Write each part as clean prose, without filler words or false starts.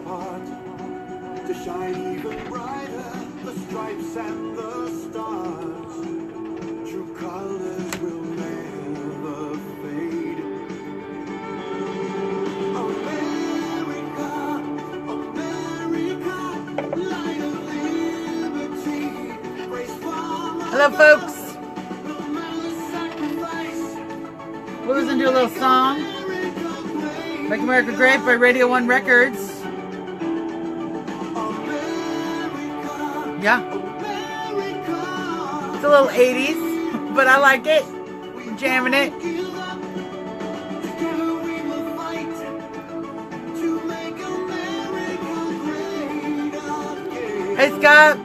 apart to shine even brighter, the stripes and the stars. True colors will never fade. America, America, light of liberty, grace from Hello, folks. We'll listen to a little song. Make America Great by Radio 1 Records. Yeah. It's a little 80s, but I like it. I'm jamming it. Hey, Scott.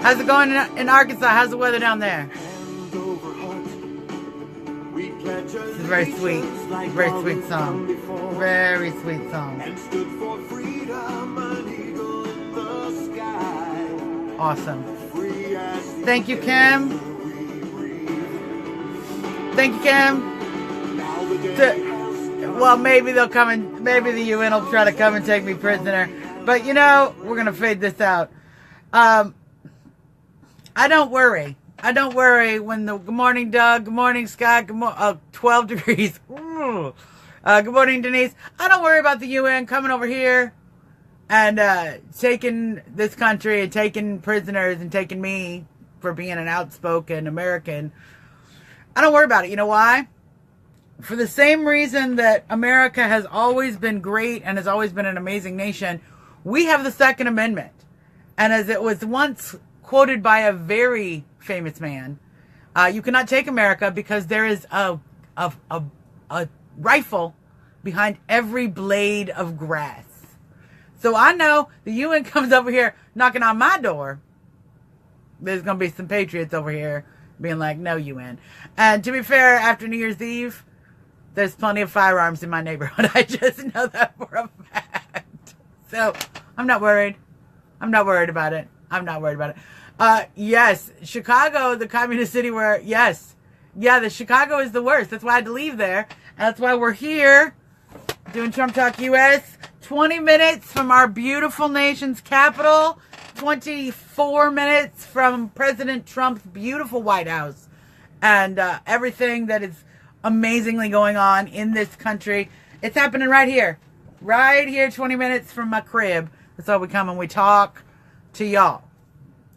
How's it going in Arkansas? How's the weather down there? This is a very sweet song. Very sweet song. Awesome. Thank you, Kim. Thank you, Kim. Well, maybe they'll come and maybe the UN will try to come and take me prisoner. But you know, we're gonna fade this out. I don't worry. I don't worry when the good morning, Doug. Good morning, Scott. 12 degrees. Good morning, Denise. I don't worry about the UN coming over here and taking this country and taking prisoners and taking me for being an outspoken American. I don't worry about it. You know why? For the same reason that America has always been great and has always been an amazing nation, we have the Second Amendment. And as it was once quoted by a very famous man, you cannot take America because there is a rifle behind every blade of grass. So I know the UN comes over here knocking on my door. There's going to be some patriots over here being like, no, UN. And to be fair, after New Year's Eve, there's plenty of firearms in my neighborhood. I just know that for a fact. So I'm not worried. I'm not worried about it. I'm not worried about it. Yes, Chicago, the communist city where, the Chicago is the worst. That's why I had to leave there. And that's why we're here doing Trump Talk US. 20 minutes from our beautiful nation's capital. 24 minutes from President Trump's beautiful White House. And everything that is amazingly going on in this country. It's happening right here. Right here, 20 minutes from my crib. That's why we come and we talk to y'all.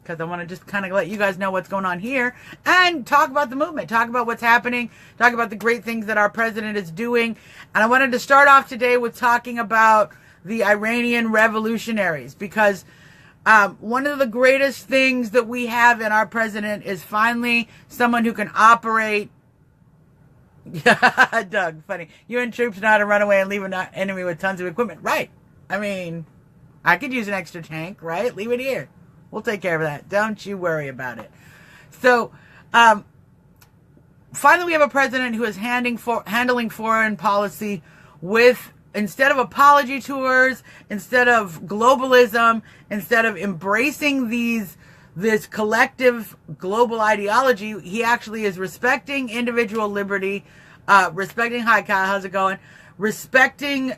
Because I want to just kind of let you guys know what's going on here and talk about the movement, talk about what's happening, talk about the great things that our president is doing. And I wanted to start off today with talking about the Iranian revolutionaries, because one of the greatest things that we have in our president is finally someone who can operate. Doug, funny. UN troops know how to run away and leave an enemy with tons of equipment. Right. I mean, I could use an extra tank, right? Leave it here. We'll take care of that. Don't you worry about it. So, finally we have a president who is handling foreign policy with, instead of apology tours, instead of globalism, instead of embracing this collective global ideology, he actually is respecting individual liberty, respecting, hi Kyle, how's it going? Respecting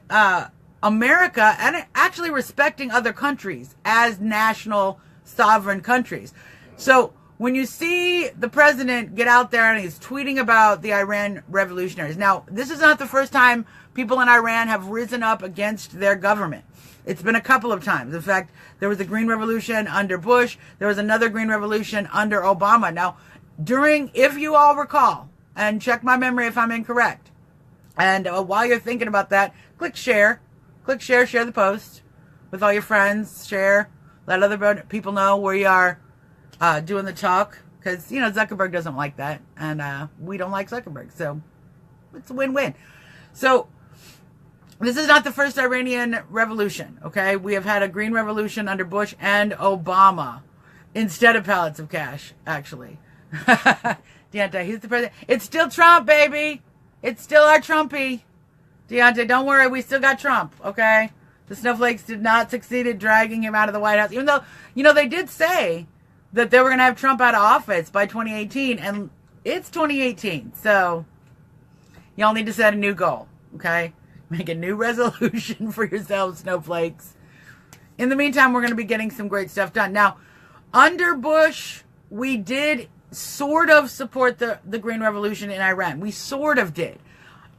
America, and actually respecting other countries as national sovereign countries. So when you see the president get out there and he's tweeting about the Iran revolutionaries. Now, this is not the first time people in Iran have risen up against their government. It's been a couple of times. In fact, there was a Green Revolution under Bush. There was another Green Revolution under Obama. Now, if you all recall, and check my memory if I'm incorrect, and while you're thinking about that, click share, share the post with all your friends, share, let other people know we are doing the talk, because, Zuckerberg doesn't like that, and we don't like Zuckerberg, so it's a win-win. So, this is not the first Iranian revolution, okay? We have had a green revolution under Bush and Obama instead of pallets of cash, actually. Deontay, who's the president? It's still Trump, baby. It's still our Trumpy. Deontay, don't worry. We still got Trump, okay? The snowflakes did not succeed at dragging him out of the White House, even though, they did say that they were going to have Trump out of office by 2018, and it's 2018, so y'all need to set a new goal, okay? Make a new resolution for yourselves, snowflakes. In the meantime, we're going to be getting some great stuff done. Now, under Bush, we did sort of support the Green Revolution in Iran. We sort of did.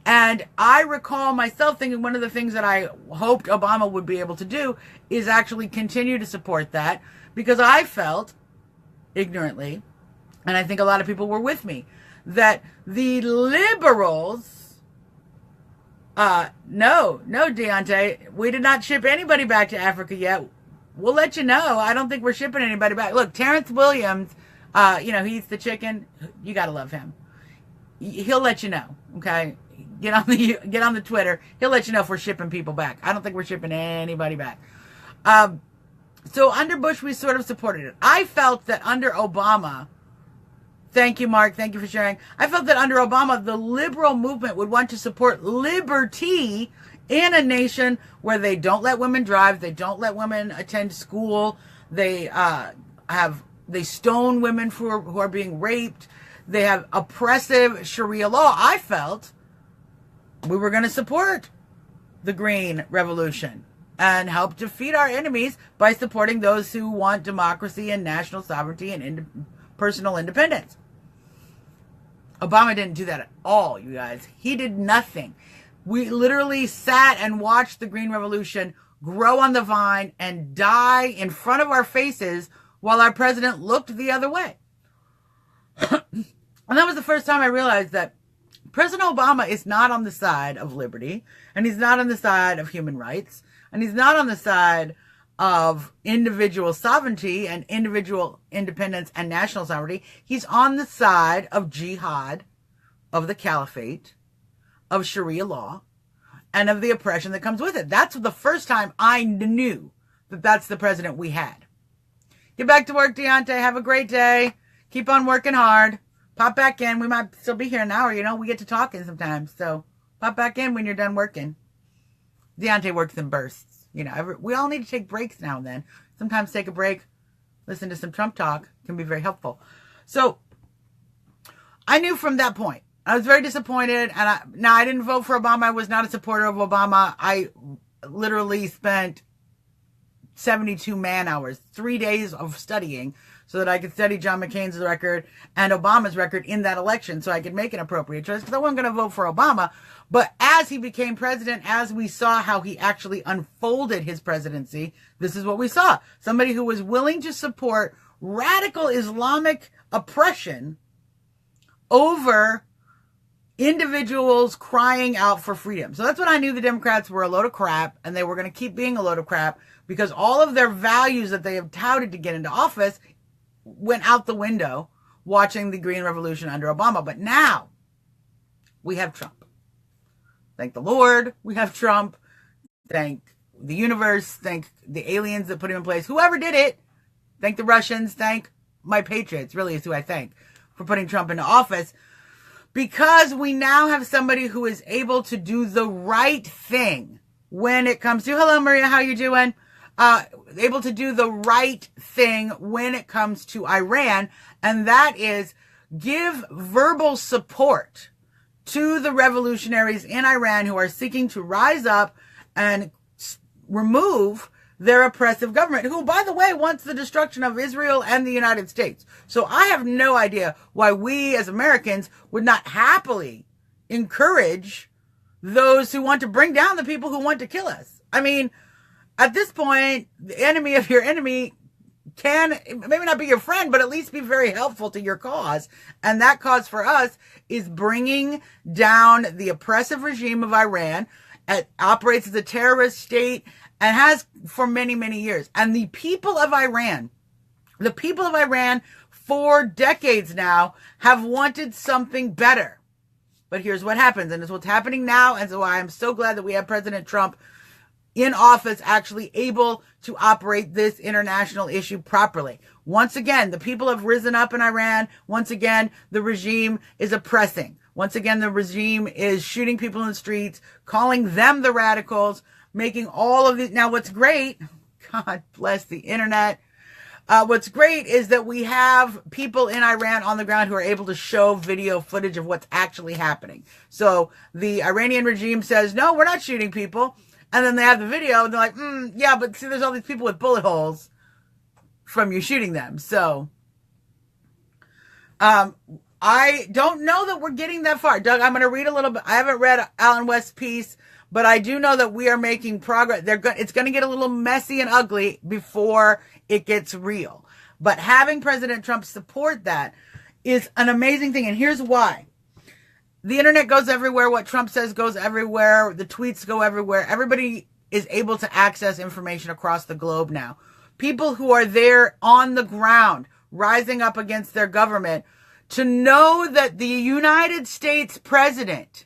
And I recall myself thinking one of the things that I hoped Obama would be able to do is actually continue to support that, because I felt, ignorantly, and I think a lot of people were with me, that the liberals, no, Deontay, we did not ship anybody back to Africa yet. We'll let you know. I don't think we're shipping anybody back. Look, Terrence Williams, he's the chicken. You got to love him. He'll let you know, okay? Get on the Twitter. He'll let you know if we're shipping people back. I don't think we're shipping anybody back. So under Bush, we sort of supported it. I felt that under Obama, thank you, Mark. Thank you for sharing. I felt that under Obama, the liberal movement would want to support liberty in a nation where they don't let women drive, they don't let women attend school, they stone women who are being raped, they have oppressive Sharia law. I felt we were going to support the Green Revolution and help defeat our enemies by supporting those who want democracy and national sovereignty and personal independence. Obama didn't do that at all, you guys. He did nothing. We literally sat and watched the Green Revolution grow on the vine and die in front of our faces while our president looked the other way. And that was the first time I realized that President Obama is not on the side of liberty, and he's not on the side of human rights, and he's not on the side of individual sovereignty and individual independence and national sovereignty. He's on the side of jihad, of the caliphate, of Sharia law, and of the oppression that comes with it. That's the first time I knew that that's the president we had. Get back to work, Deontay. Have a great day. Keep on working hard. Pop back in. We might still be here an hour. We get to talking sometimes. So pop back in when you're done working. Deontay works in bursts. We all need to take breaks now and then. Sometimes take a break, listen to some Trump talk, can be very helpful. So I knew from that point. I was very disappointed. And I didn't vote for Obama. I was not a supporter of Obama. I literally spent 72 man hours, 3 days of studying so that I could study John McCain's record and Obama's record in that election so I could make an appropriate choice, because I wasn't going to vote for Obama. But as he became president, as we saw how he actually unfolded his presidency, this is what we saw. Somebody who was willing to support radical Islamic oppression over individuals crying out for freedom. So that's when I knew the Democrats were a load of crap, and they were going to keep being a load of crap, because all of their values that they have touted to get into office went out the window watching the Green Revolution under Obama. But now we have Trump. Thank the Lord we have Trump. Thank the universe. Thank the aliens that put him in place. Whoever did it. Thank the Russians. Thank my patriots, really is who I thank, for putting Trump into office. Because we now have somebody who is able to do the right thing when it comes to, hello Maria, how you doing? Able to do the right thing when it comes to Iran, and that is give verbal support to the revolutionaries in Iran who are seeking to rise up and remove their oppressive government, who, by the way, wants the destruction of Israel and the United States. So I have no idea why we as Americans would not happily encourage those who want to bring down the people who want to kill us. I mean, at this point, the enemy of your enemy can maybe not be your friend, but at least be very helpful to your cause. And that cause for us is bringing down the oppressive regime of Iran. It operates as a terrorist state and has for many, many years. And the people of Iran for decades now have wanted something better. But here's what happens, and it's what's happening now. And so I am so glad that we have President Trump in office actually able to operate this international issue properly. Once again, the people have risen up in Iran. Once again, the regime is oppressing. Once again, the regime is shooting people in the streets, calling them the radicals, making all of these. Now, what's great, God bless the internet. What's great is that we have people in Iran on the ground who are able to show video footage of what's actually happening. So the Iranian regime says, no, we're not shooting people. And then they have the video and they're like, yeah, but see, there's all these people with bullet holes from you shooting them. So I don't know that we're getting that far. Doug, I'm going to read a little bit. I haven't read Alan West's piece, but I do know that we are making progress. It's going to get a little messy and ugly before it gets real. But having President Trump support that is an amazing thing. And here's why. The internet goes everywhere. What Trump says goes everywhere. The tweets go everywhere. Everybody is able to access information across the globe now. People who are there on the ground, rising up against their government, to know that the United States president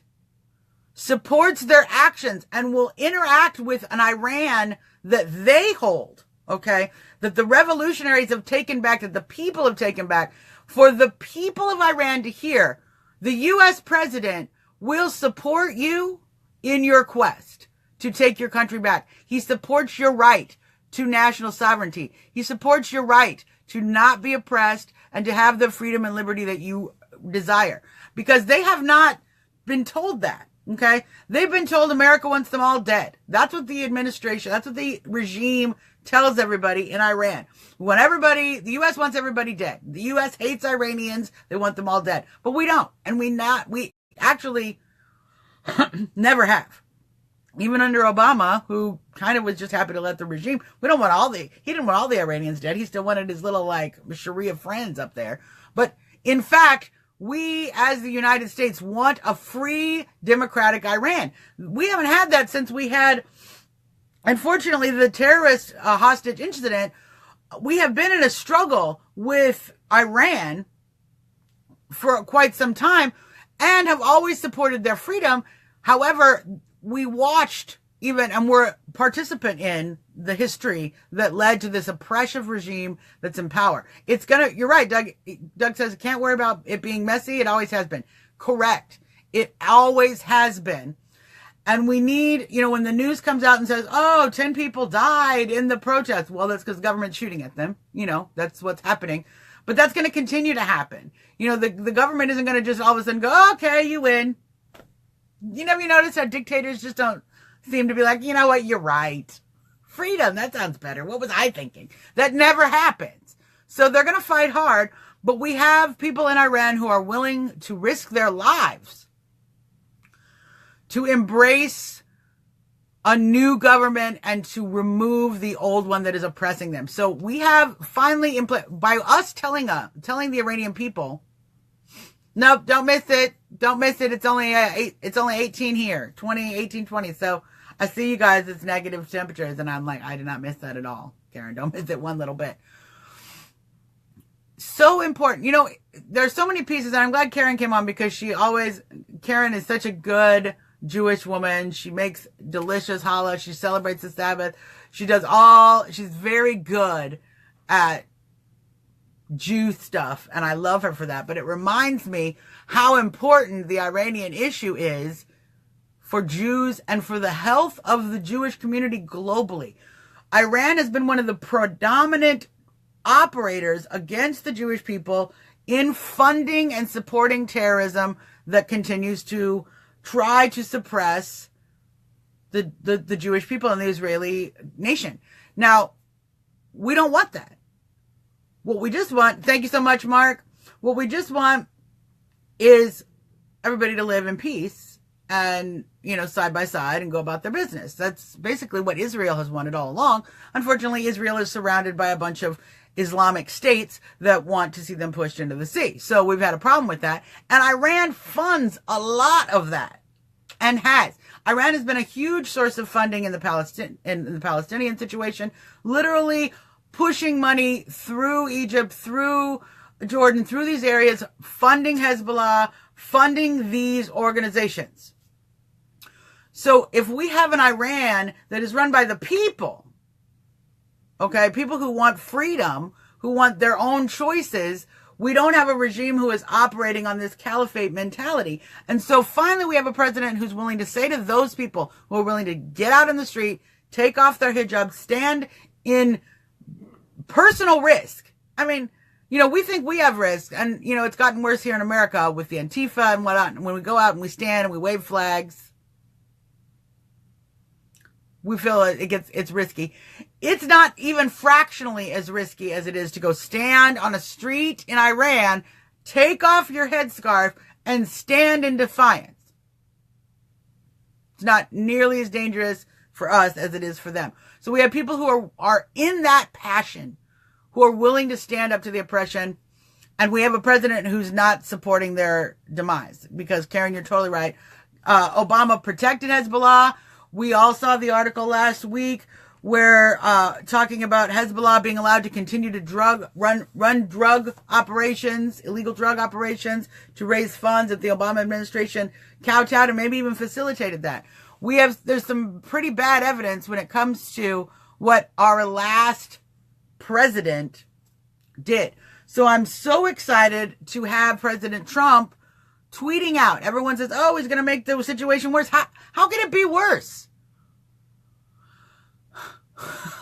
supports their actions and will interact with an Iran that they hold, okay? That the revolutionaries have taken back, that the people have taken back. For the people of Iran to hear, the U.S. president will support you in your quest to take your country back. He supports your right to national sovereignty. He supports your right to not be oppressed and to have the freedom and liberty that you desire. Because they have not been told that. Okay, they've been told America wants them all dead. That's what the administration, that's what the regime tells everybody in Iran. The U.S. wants everybody dead. The U.S. hates Iranians. They want them all dead. But we don't. And we actually never have. Even under Obama, who kind of was just happy to let the regime, he didn't want all the Iranians dead. He still wanted his little Sharia friends up there. But in fact, we, as the United States, want a free, democratic Iran. We haven't had that since we had, unfortunately, the terrorist hostage incident. We have been in a struggle with Iran for quite some time and have always supported their freedom. However, we watched and were a participant in the history that led to this oppressive regime that's in power. You're right, Doug. Doug says, can't worry about it being messy. It always has been. Correct. It always has been. And we need, when the news comes out and says, 10 people died in the protest. Well, that's because the government's shooting at them. That's what's happening. But that's going to continue to happen. The government isn't going to just all of a sudden go, okay, you win. You notice how dictators just don't seem to be like, you know what, you're right. Freedom, that sounds better. What was I thinking? That never happens. So they're going to fight hard, but we have people in Iran who are willing to risk their lives to embrace a new government and to remove the old one that is oppressing them. So we have finally, by us telling the Iranian people, nope, don't miss it. Don't miss it. It's only 18 here, 18, 20. So I see you guys, it's negative temperatures. And I'm like, I did not miss that at all. Karen, don't miss it one little bit. So important. There's so many pieces, and I'm glad Karen came on because Karen is such a good Jewish woman. She makes delicious challah. She celebrates the Sabbath. She's very good at Jew stuff, and I love her for that. But it reminds me how important the Iranian issue is for Jews and for the health of the Jewish community globally. Iran has been one of the predominant operators against the Jewish people in funding and supporting terrorism that continues to try to suppress the Jewish people and the Israeli nation. Now, we don't want that. What we just want, thank you so much, Mark. What we just want is everybody to live in peace and, side by side and go about their business. That's basically what Israel has wanted all along. Unfortunately, Israel is surrounded by a bunch of Islamic states that want to see them pushed into the sea. So we've had a problem with that. And Iran funds a lot of that and has. Iran has been a huge source of funding in the Palestinian situation, literally pushing money through Egypt, through Jordan, through these areas, funding Hezbollah, funding these organizations. So if we have an Iran that is run by the people, okay, people who want freedom, who want their own choices, we don't have a regime who is operating on this caliphate mentality. And so finally we have a president who's willing to say to those people who are willing to get out in the street, take off their hijab, stand in personal risk. I mean, we think we have risk, and, it's gotten worse here in America with the Antifa and whatnot. And when we go out and we stand and we wave flags, we feel it's risky. It's not even fractionally as risky as it is to go stand on a street in Iran, take off your headscarf, and stand in defiance. It's not nearly as dangerous for us as it is for them. So we have people who are in that passion, who are willing to stand up to the oppression. And we have a president who's not supporting their demise. Because, Karen, you're totally right. Obama protected Hezbollah. We all saw the article last week where talking about Hezbollah being allowed to continue to run drug operations, illegal drug operations, to raise funds that the Obama administration kowtowed and maybe even facilitated that. There's some pretty bad evidence when it comes to what our last president did. So I'm so excited to have President Trump tweeting out. Everyone says, oh, he's going to make the situation worse. How can it be worse?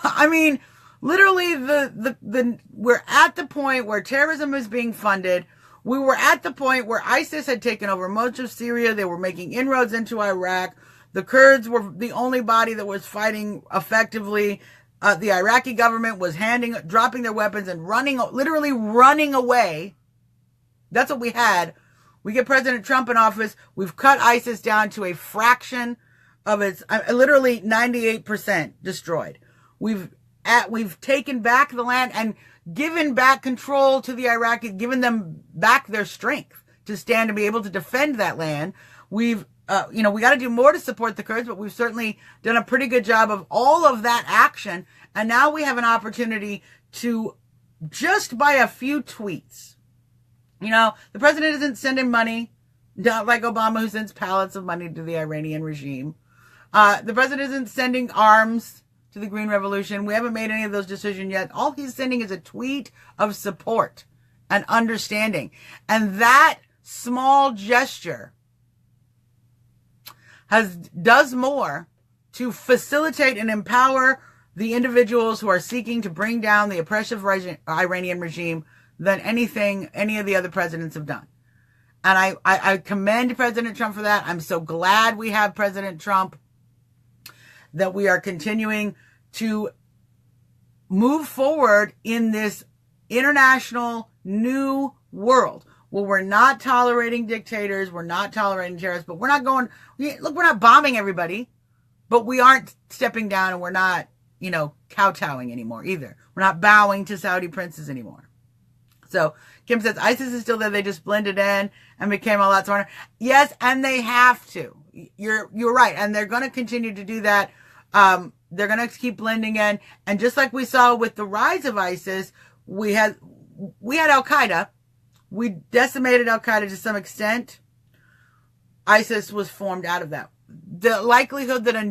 I mean, literally we're at the point where terrorism is being funded. We were at the point where ISIS had taken over much of Syria. They were making inroads into Iraq. The Kurds were the only body that was fighting effectively. The Iraqi government was dropping their weapons and literally running away. That's what we had. We get President Trump in office. We've cut ISIS down to a fraction of its, literally 98% destroyed. We've taken back the land and given back control to the Iraqis, given them back their strength to stand and be able to defend that land. We got to do more to support the Kurds, but we've certainly done a pretty good job of all of that action. And now we have an opportunity to, just by a few tweets, the president isn't sending money, not like Obama, who sends pallets of money to the Iranian regime. The president isn't sending arms to the Green Revolution. We haven't made any of those decisions yet. All he's sending is a tweet of support and understanding. And that small gesture does more to facilitate and empower the individuals who are seeking to bring down the oppressive Iranian regime than any of the other presidents have done. And I commend President Trump for that. I'm so glad we have President Trump, that we are continuing to move forward in this international new world where we're not tolerating dictators, we're not tolerating terrorists, but we're not we're not bombing everybody, but we aren't stepping down, and we're not, kowtowing anymore either. We're not bowing to Saudi princes anymore. So Kim says ISIS is still there. They just blended in and became a lot smarter. Yes, and they have to. You're right, and they're going to continue to do that. They're going to keep blending in, and just like we saw with the rise of ISIS, we had Al-Qaeda. We decimated Al-Qaeda to some extent. ISIS was formed out of that. The likelihood that a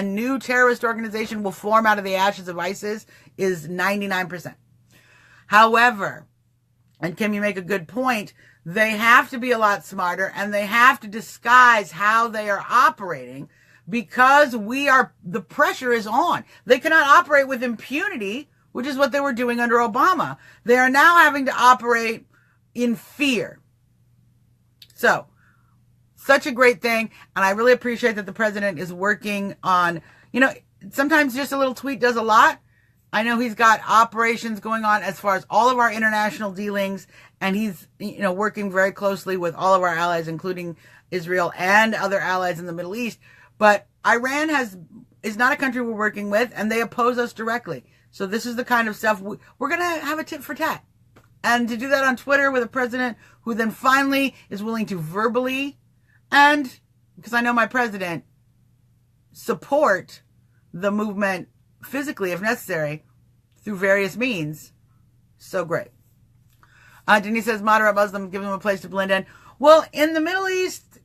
new terrorist organization will form out of the ashes of ISIS is 99%. However, and Kim, you make a good point, they have to be a lot smarter, and they have to disguise how they are operating, because the pressure is on. They cannot operate with impunity, which is what they were doing under Obama. They are now having to operate in fear. So, such a great thing. And I really appreciate that the president is working on, sometimes just a little tweet does a lot. I know he's got operations going on as far as all of our international dealings, and he's, working very closely with all of our allies, including Israel and other allies in the Middle East. But Iran is not a country we're working with, and they oppose us directly. So this is the kind of stuff we're going to have a tit for tat. And to do that on Twitter with a president who then finally is willing to verbally, and because I know my president, support the movement physically if necessary through various means. So great. Denise says moderate Muslim, give them a place to blend in. Well, in the Middle East,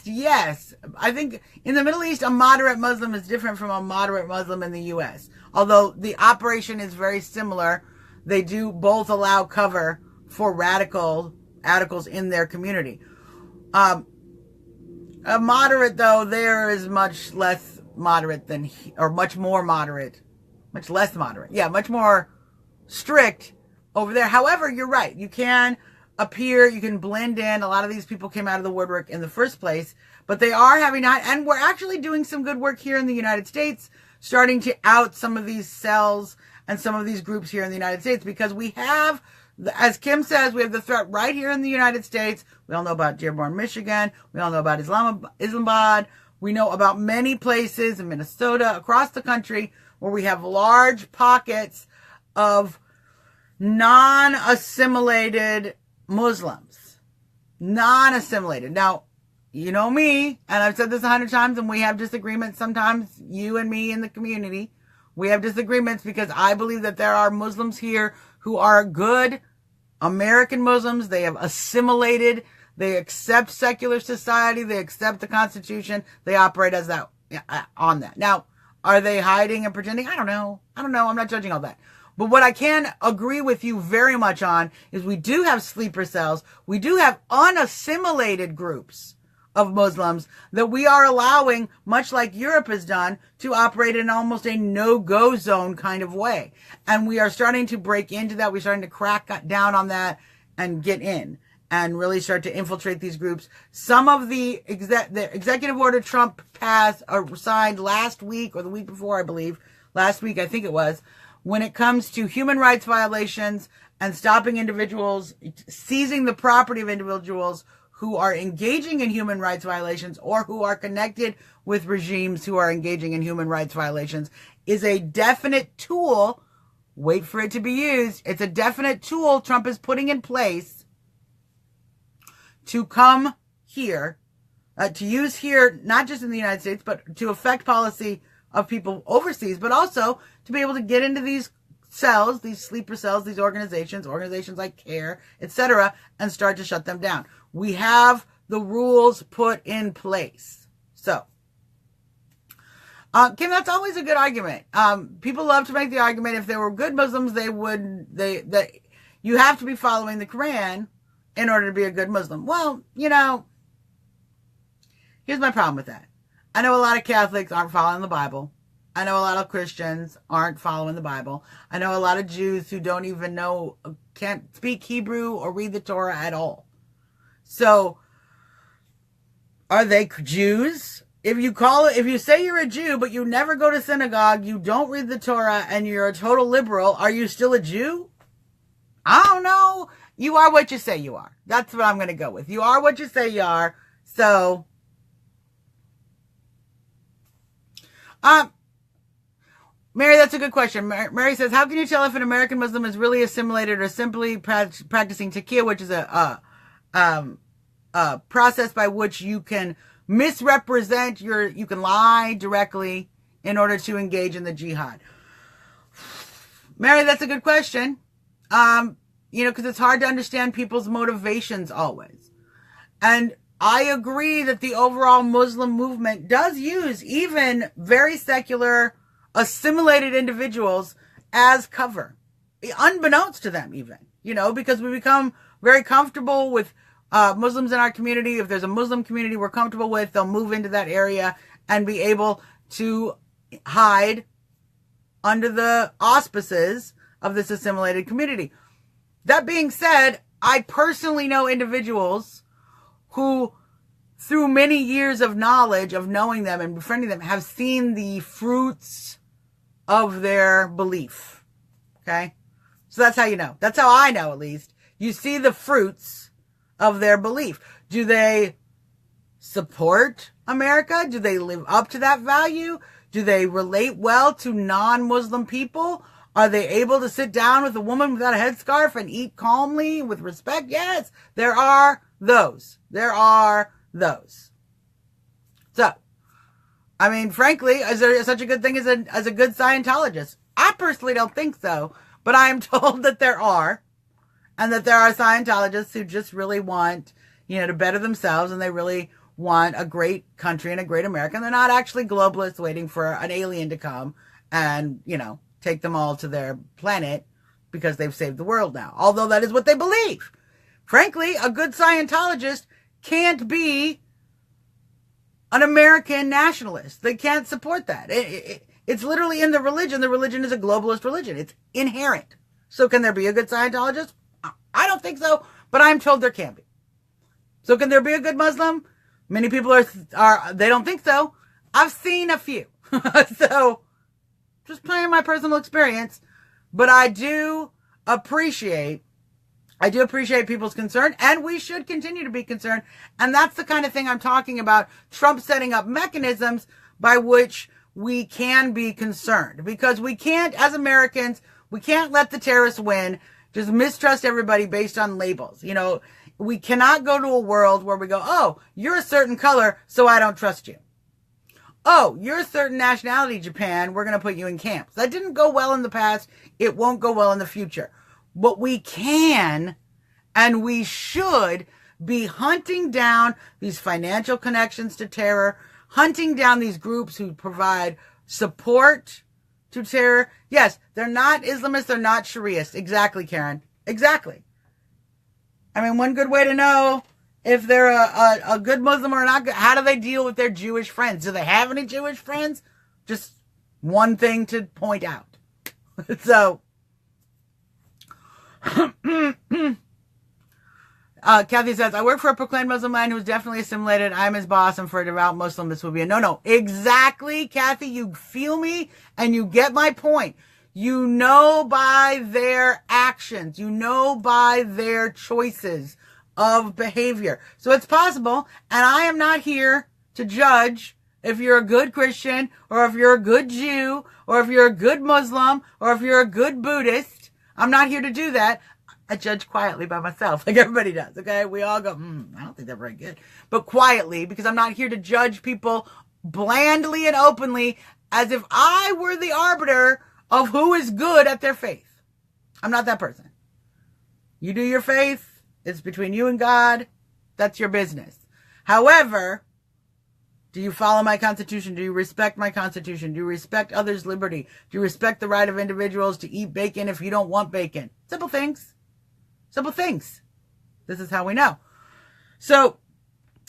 yes. I think in the Middle East, a moderate Muslim is different from a moderate Muslim in the U.S. Although the operation is very similar, they do both allow cover for radicals in their community. A moderate, though, there is much less moderate or much more moderate much less moderate. Yeah, much more strict over there. However, you're right. You can appear, you can blend in. A lot of these people came out of the woodwork in the first place, but they are having, and we're actually doing some good work here in the United States, starting to out some of these cells and some of these groups here in the United States, because we have, as Kim says, we have the threat right here in the United States. We all know about Dearborn, Michigan. We all know about Islamabad. We know about many places in Minnesota, across the country, where we have large pockets of non-assimilated Muslims. Non-assimilated. Now, you know me, and I've said this 100 times, and we have disagreements sometimes, you and me in the community. We have disagreements because I believe that there are Muslims here who are good American Muslims. They have assimilated. They accept secular society. They accept the Constitution. They operate as that, on that. Now, are they hiding and pretending? I don't know. I'm not judging all that. But what I can agree with you very much on is we do have sleeper cells. We do have unassimilated groups of Muslims that we are allowing, much like Europe has done, to operate in almost a no-go zone kind of way. And we are starting to break into that. We're starting to crack down on that and get in and really start to infiltrate these groups. Some of the executive order Trump passed or signed last week or the week before, I believe, last week, I think it was, when it comes to human rights violations and stopping individuals, seizing the property of individuals who are engaging in human rights violations or who are connected with regimes who are engaging in human rights violations, is a definite tool. Wait for it to be used. It's a definite tool Trump is putting in place to come here, to use here, not just in the United States, but to affect policy of people overseas, but also to be able to get into these cells, these sleeper cells, these organizations like CARE, etc., and start to shut them down. We have the rules put in place. So, Kim, that's always a good argument. People love to make the argument if they were good Muslims, you have to be following the Quran in order to be a good Muslim. Well, here's my problem with that. I know a lot of Catholics aren't following the Bible. I know a lot of Christians aren't following the Bible. I know a lot of Jews who don't even can't speak Hebrew or read the Torah at all. So, are they Jews? If you say you're a Jew, but you never go to synagogue, you don't read the Torah, and you're a total liberal, are you still a Jew? I don't know. You are what you say you are. That's what I'm going to go with. You are what you say you are. So, Mary, that's a good question. Mary says, how can you tell if an American Muslim is really assimilated or simply practicing taqiyya, which is a process by which you can misrepresent you can lie directly in order to engage in the jihad? Mary, that's a good question. Because it's hard to understand people's motivations always. And I agree that the overall Muslim movement does use even very secular, assimilated individuals as cover, unbeknownst to them even, because we become very comfortable with Muslims in our community. If there's a Muslim community we're comfortable with, they'll move into that area and be able to hide under the auspices of this assimilated community. That being said, I personally know individuals who, through many years of knowledge, of knowing them and befriending them, have seen the fruits of their belief. Okay? So that's how you know. That's how I know, at least. You see the fruits of their belief. Do they support America? Do they live up to that value? Do they relate well to non-Muslim people? Are they able to sit down with a woman without a headscarf and eat calmly with respect? Yes, there are those. There are those. So, frankly, is there such a good thing as a good Scientologist? I personally don't think so, but I am told that there are, and that there are Scientologists who just really want, to better themselves, and they really want a great country and a great America, and they're not actually globalists waiting for an alien to come and, take them all to their planet because they've saved the world now. Although that is what they believe. Frankly, a good Scientologist can't be an American nationalist. They can't support that. It's literally in the religion. The religion is a globalist religion. It's inherent. So can there be a good Scientologist? I don't think so, but I'm told there can be. So can there be a good Muslim? Many people are they don't think so. I've seen a few. So just playing my personal experience, but I do appreciate people's concern, and we should continue to be concerned. And that's the kind of thing I'm talking about. Trump setting up mechanisms by which we can be concerned, because we can't, as Americans, we can't let the terrorists win. Just mistrust everybody based on labels. You know, we cannot go to a world where we go, oh, you're a certain color, so I don't trust you. Oh, you're a certain nationality, Japan, we're going to put you in camps. That didn't go well in the past. It won't go well in the future. But we can and we should be hunting down these financial connections to terror, hunting down these groups who provide support to terror. Yes, they're not Islamists, they're not Shariaists. Exactly, Karen. Exactly. I mean, one good way to know if they're a good Muslim or not good, how do they deal with their Jewish friends? Do they have any Jewish friends? Just one thing to point out. So, Kathy says, I work for a proclaimed Muslim man who is definitely assimilated. I'm his boss, and for a devout Muslim, this would be a no-no. Exactly, Kathy. You feel me and you get my point. You know by their actions. You know by their choices of behavior. So it's possible, and I am not here to judge if you're a good Christian, or if you're a good Jew, or if you're a good Muslim, or if you're a good Buddhist. I'm not here to do that. I judge quietly by myself, like everybody does, okay? We all go, I don't think they're very good. But quietly, because I'm not here to judge people blandly and openly as if I were the arbiter of who is good at their faith. I'm not that person. You do your faith. It's between you and God. That's your business. However, do you follow my Constitution? Do you respect my Constitution? Do you respect others' liberty? Do you respect the right of individuals to eat bacon if you don't want bacon? Simple things. Simple things. This is how we know. So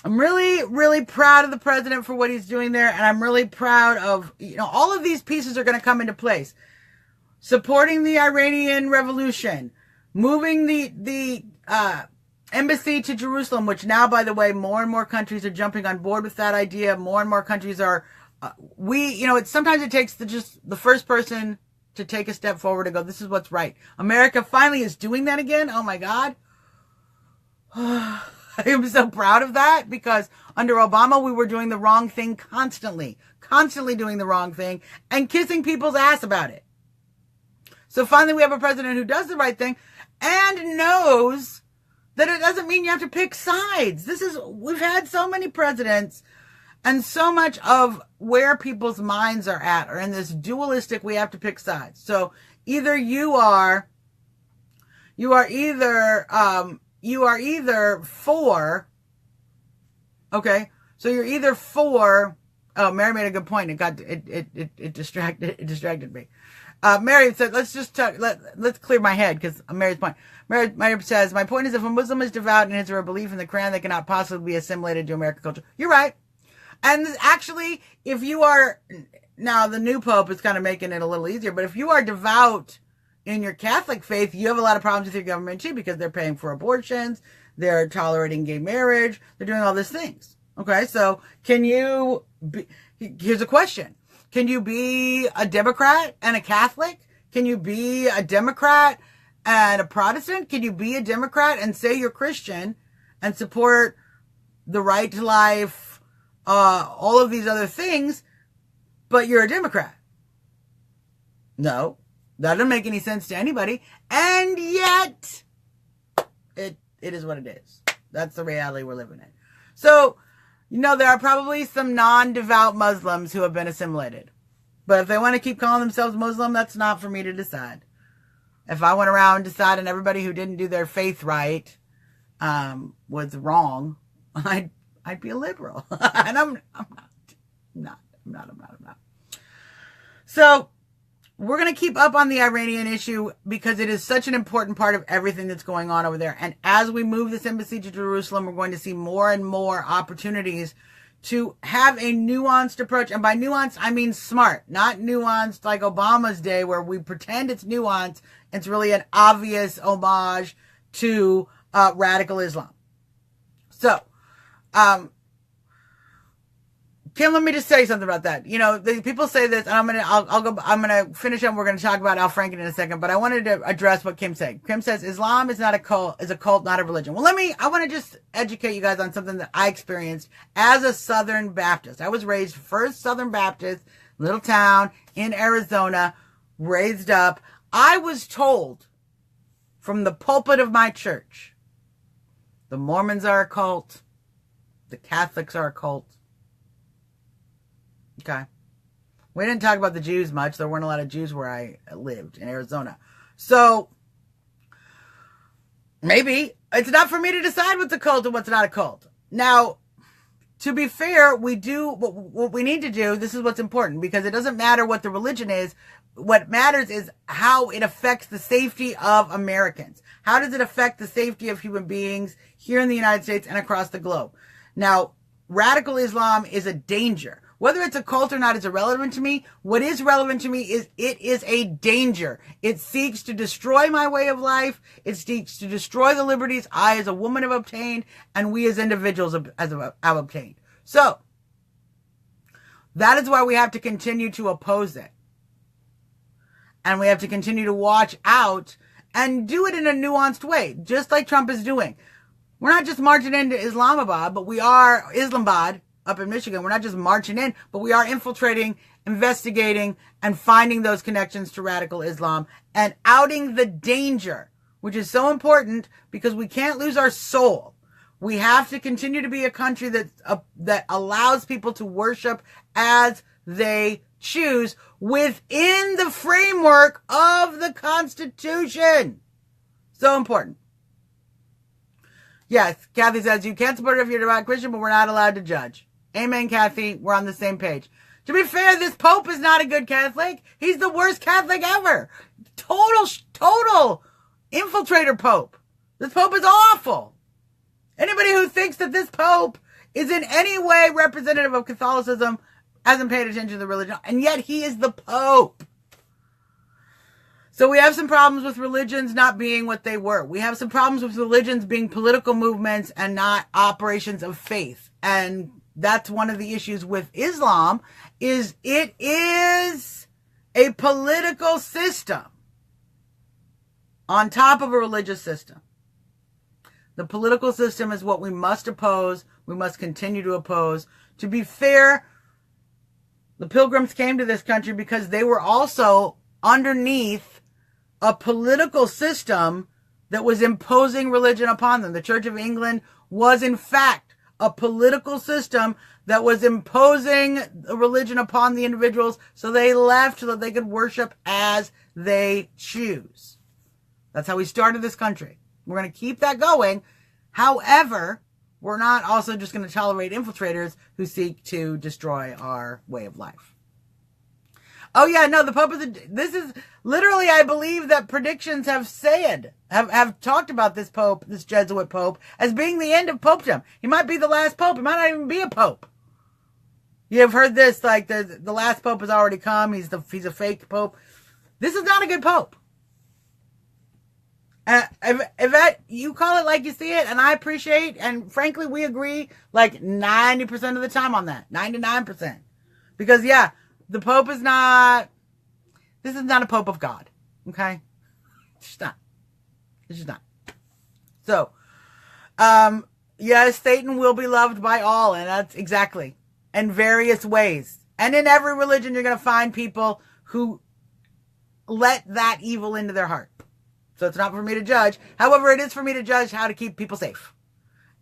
I'm really, really proud of the president for what he's doing there. And I'm really proud of, all of these pieces are going to come into place. Supporting the Iranian revolution, moving the embassy to Jerusalem, which now, by the way, more and more countries are jumping on board with that idea. More and more countries are, sometimes it takes the first person to take a step forward and go, this is what's right. America finally is doing that again. Oh my God. I am so proud of that, because under Obama, we were doing the wrong thing constantly doing the wrong thing and kissing people's ass about it. So finally we have a president who does the right thing and knows that it doesn't mean you have to pick sides. We've had so many presidents, and so much of where people's minds are at are in this dualistic, we have to pick sides. So either you are either for, okay, so you're either for, oh, Mary made a good point. It distracted me. Mary said, let's clear my head, because Mary's point. Mary says, my point is, if a Muslim is devout and has a belief in the Quran, they cannot possibly be assimilated to American culture. You're right. And actually, if you are, now the new Pope is kind of making it a little easier, but if you are devout in your Catholic faith, you have a lot of problems with your government too, because they're paying for abortions, they're tolerating gay marriage, they're doing all these things. Okay, so here's a question. Can you be a Democrat and a Catholic? Can you be a Democrat and a Protestant? Can you be a Democrat and say you're Christian and support the right to life, all of these other things, but you're a Democrat? No, that doesn't make any sense to anybody. And yet, it is what it is. That's the reality we're living in. So, there are probably some non-devout Muslims who have been assimilated. But if they want to keep calling themselves Muslim, that's not for me to decide. If I went around deciding everybody who didn't do their faith right was wrong, I'd be a liberal. And I'm not. So we're going to keep up on the Iranian issue, because it is such an important part of everything that's going on over there. And as we move this embassy to Jerusalem, we're going to see more and more opportunities to have a nuanced approach. And by nuanced, I mean smart, not nuanced like Obama's day where we pretend it's nuanced. It's really an obvious homage to radical Islam. So, Kim, let me just say something about that. You know, people say this, and I'm gonna finish up. We're gonna talk about Al Franken in a second, but I wanted to address what Kim said. Kim says Islam is not a cult, is a cult, not a religion. Well, I want to just educate you guys on something that I experienced as a Southern Baptist. I was raised first Southern Baptist, little town in Arizona, raised up. I was told from the pulpit of my church, the Mormons are a cult, the Catholics are a cult. Okay. We didn't talk about the Jews much. There weren't a lot of Jews where I lived in Arizona. So, maybe it's not for me to decide what's a cult and what's not a cult. Now, to be fair, we do what we need to do. This is what's important, because it doesn't matter what the religion is. What matters is how it affects the safety of Americans. How does it affect the safety of human beings here in the United States and across the globe? Now, radical Islam is a danger. Whether it's a cult or not is irrelevant to me. What is relevant to me is it is a danger. It seeks to destroy my way of life. It seeks to destroy the liberties I as a woman have obtained and we as individuals have obtained. So, that is why we have to continue to oppose it. And we have to continue to watch out and do it in a nuanced way, just like Trump is doing. We're not just marching into Islamabad, but we are Islamabad up in Michigan. We're not just marching in, but we are infiltrating, investigating, and finding those connections to radical Islam and outing the danger, which is so important because we can't lose our soul. We have to continue to be a country that allows people to worship as they choose within the framework of the Constitution. So important. Yes, Kathy says, you can't support it if you're a devout Christian, but we're not allowed to judge. Amen, Kathy. We're on the same page. To be fair, this Pope is not a good Catholic. He's the worst Catholic ever. Total infiltrator Pope. This Pope is awful. Anybody who thinks that this Pope is in any way representative of Catholicism hasn't paid attention to the religion, and yet he is the Pope. So we have some problems with religions not being what they were. We have some problems with religions being political movements and not operations of faith. And that's one of the issues with Islam, is it is a political system on top of a religious system. The political system is what we must oppose. We must continue to oppose. To be fair, the Pilgrims came to this country because they were also underneath a political system that was imposing religion upon them. The Church of England was, in fact, a political system that was imposing a religion upon the individuals, so they left so that they could worship as they choose. That's how we started this country. We're going to keep that going. However, we're not also just going to tolerate infiltrators who seek to destroy our way of life. Oh yeah, no, the Pope this is literally, I believe that predictions have talked about this Pope, this Jesuit Pope, as being the end of Popedom. He might be the last Pope. He might not even be a Pope. You have heard this, like the last Pope has already come. He's a fake Pope. This is not a good Pope. If you call it like you see it, and I appreciate, and frankly, we agree like 90% of the time on that. 99%. Because yeah, the Pope is not, this is not a Pope of God. Okay? It's just not. It's just not. So, yes, Satan will be loved by all, and that's exactly, in various ways. And in every religion, you're going to find people who let that evil into their heart. So it's not for me to judge. However, it is for me to judge how to keep people safe.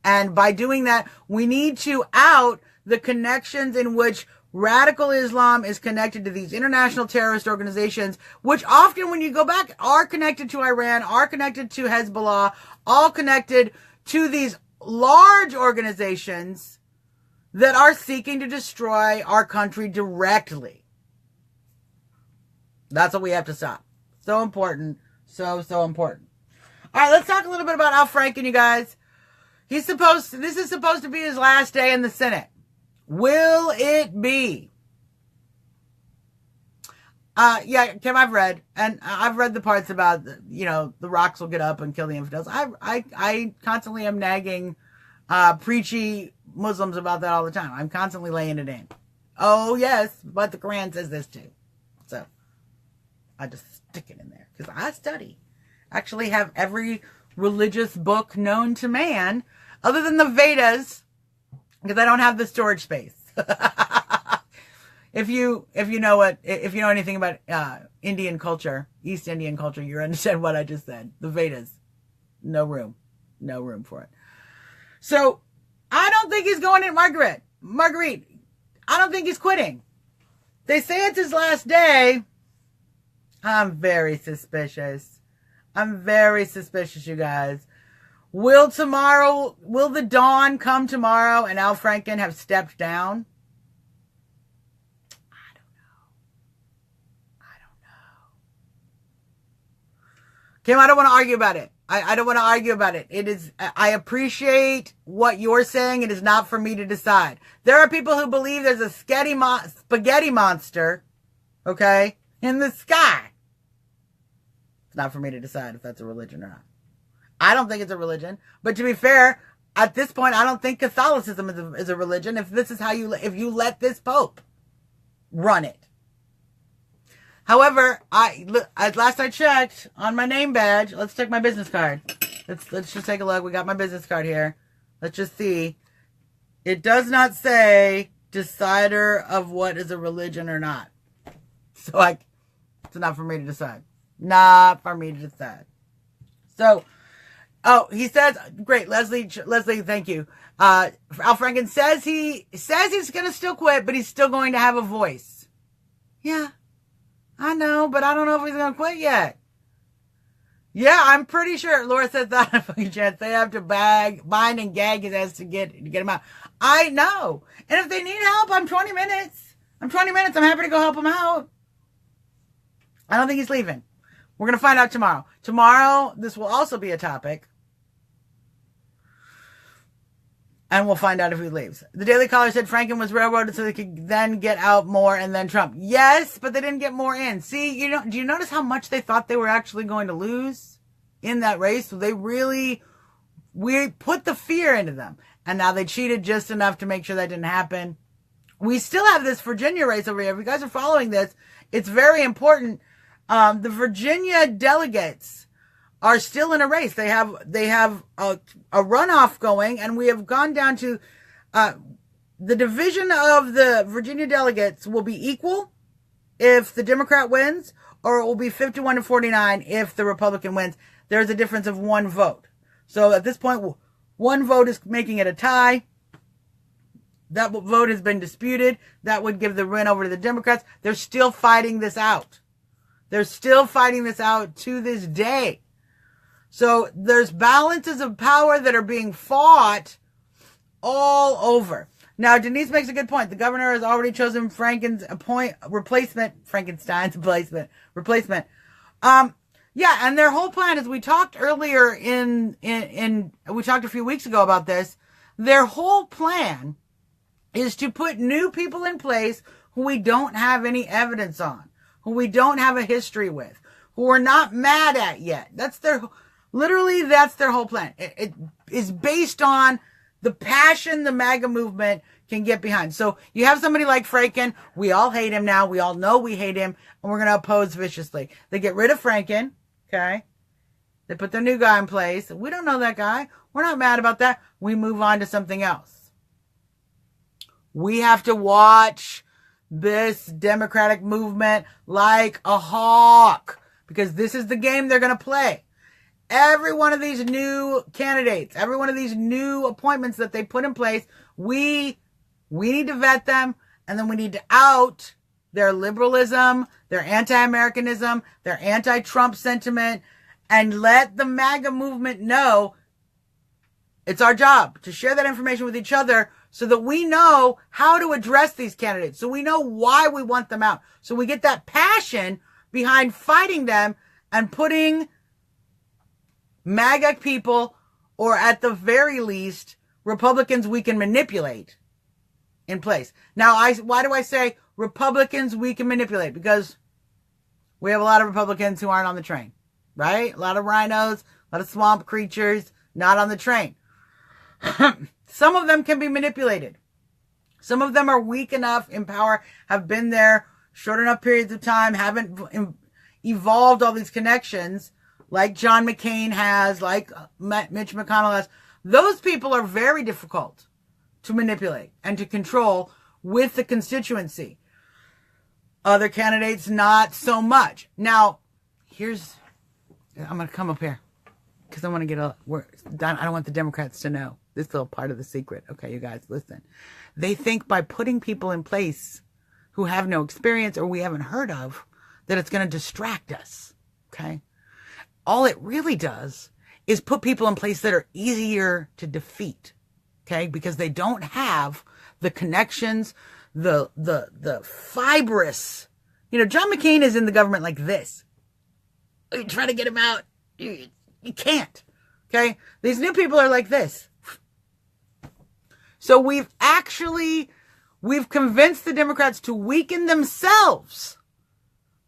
And by doing that, we need to out the connections in which radical Islam is connected to these international terrorist organizations, which often, when you go back, are connected to Iran, are connected to Hezbollah, all connected to these large organizations that are seeking to destroy our country directly. That's what we have to stop. So important. So important. All right, let's talk a little bit about Al Franken, you guys. This is supposed to be his last day in the Senate. Will it be? Yeah, Kim, I've read the parts about, the rocks will get up and kill the infidels. I constantly am nagging, preachy Muslims about that all the time. I'm constantly laying it in. Oh, yes, but the Quran says this too. So I just stick it in there because I study. Actually have every religious book known to man other than the Vedas because I don't have the storage space. If you know anything about Indian culture, East Indian culture, you understand what I just said. The Vedas, no room for it. So I don't think he's going in, Marguerite. I don't think he's quitting. They say it's his last day. I'm very suspicious, you guys. Will the dawn come tomorrow and Al Franken have stepped down? I don't know. Kim, I don't want to argue about it. I don't want to argue about it. I appreciate what you're saying. It is not for me to decide. There are people who believe there's a spaghetti monster, okay, in the sky. It's not for me to decide if that's a religion or not. I don't think it's a religion. But to be fair, at this point, I don't think Catholicism is a religion if this is if you let this Pope run it. However, last I checked on my name badge, let's check my business card. Let's just take a look. We got my business card here. Let's just see. It does not say decider of what is a religion or not. So it's not for me to decide. Not for me to decide. So, he says, great, Leslie, thank you. Al Franken says he's going to still quit, but he's still going to have a voice. Yeah, I know, but I don't know if he's going to quit yet. Yeah, I'm pretty sure. Laura says that a fucking chance. They have to bind and gag his ass to get him out. I know. And if they need help, I'm 20 minutes. I'm happy to go help him out. I don't think he's leaving. We're going to find out tomorrow. Tomorrow, this will also be a topic. And we'll find out if he leaves. The Daily Caller said Franken was railroaded so they could then get out more and then Trump. Yes, but they didn't get more in. See, do you notice how much they thought they were actually going to lose in that race? So we put the fear into them. And now they cheated just enough to make sure that didn't happen. We still have this Virginia race over here. If you guys are following this, it's very important. The Virginia delegates are still in a race. They have a runoff going, and we have gone down to the division of the Virginia delegates will be equal if the Democrat wins, or it will be 51-49 if the Republican wins. There's a difference of one vote. So at this point, one vote is making it a tie. That vote has been disputed. That would give the win over to the Democrats. They're still fighting this out. They're still fighting this out to this day. So there's balances of power that are being fought all over. Now, Denise makes a good point. The governor has already chosen Frankenstein's replacement. Yeah, and their whole plan is, we talked earlier we talked a few weeks ago about this. Their whole plan is to put new people in place who we don't have any evidence on, who we don't have a history with, who we're not mad at yet. That's their whole plan. It is based on the passion the MAGA movement can get behind. So you have somebody like Franken. We all hate him now. We all know we hate him, and we're going to oppose viciously. They get rid of Franken, okay? They put their new guy in place. We don't know that guy. We're not mad about that. We move on to something else. We have to watch this Democratic movement like a hawk, because this is the game they're going to play. Every one of these new candidates, every one of these new appointments that they put in place, we need to vet them, and then we need to out their liberalism, their anti-Americanism, their anti-Trump sentiment, and let the MAGA movement know it's our job to share that information with each other so that we know how to address these candidates, so we know why we want them out, so we get that passion behind fighting them and putting MAGA people, or at the very least, Republicans we can manipulate, in place. Now, why do I say Republicans we can manipulate? Because we have a lot of Republicans who aren't on the train, right? A lot of rhinos, a lot of swamp creatures not on the train. Some of them can be manipulated. Some of them are weak enough in power, have been there short enough periods of time, haven't evolved all these connections like John McCain has, like Mitch McConnell has. Those people are very difficult to manipulate and to control with the constituency. Other candidates, not so much. Now, I'm going to come up here because I want to get I don't want the Democrats to know this little part of the secret. Okay, you guys, listen. They think by putting people in place who have no experience or we haven't heard of, that it's going to distract us. Okay. All it really does is put people in place that are easier to defeat. Okay. Because they don't have the connections, the fibrous, John McCain is in the government like this. You try to get him out. You can't. Okay. These new people are like this. So we've convinced the Democrats to weaken themselves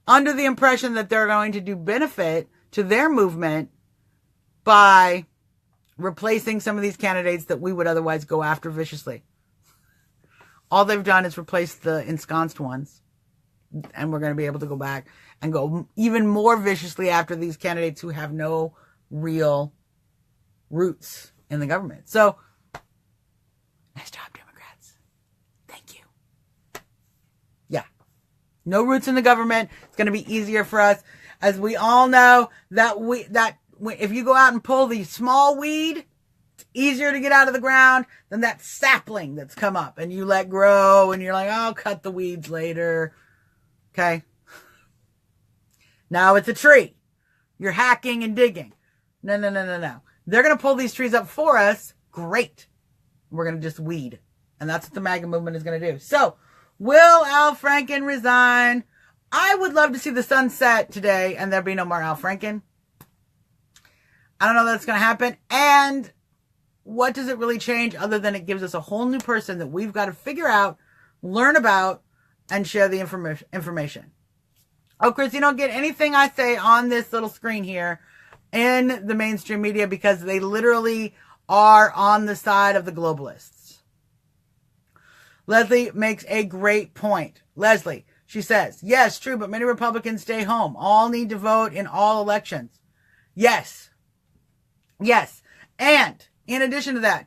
under the impression that they're going to do benefit to their movement by replacing some of these candidates that we would otherwise go after viciously. All they've done is replace the ensconced ones. And we're going to be able to go back and go even more viciously after these candidates who have no real roots in the government. So, nice job, Democrats. Thank you. Yeah. No roots in the government. It's going to be easier for us. As we all know, that if you go out and pull the small weed, it's easier to get out of the ground than that sapling that's come up and you let grow and you're like, I'll cut the weeds later. Okay. Now it's a tree. You're hacking and digging. No. They're going to pull these trees up for us. Great. We're going to just weed. And that's what the MAGA movement is going to do. So, will Al Franken resign? I would love to see the sun set today and there be no more Al Franken. I don't know that it's going to happen. And what does it really change other than it gives us a whole new person that we've got to figure out, learn about, and share the information. Oh, Chris, you don't get anything I say on this little screen here in the mainstream media because they literally are on the side of the globalists. Leslie makes a great point. Leslie, she says, yes, true, but many Republicans stay home. All need to vote in all elections. Yes. And in addition to that,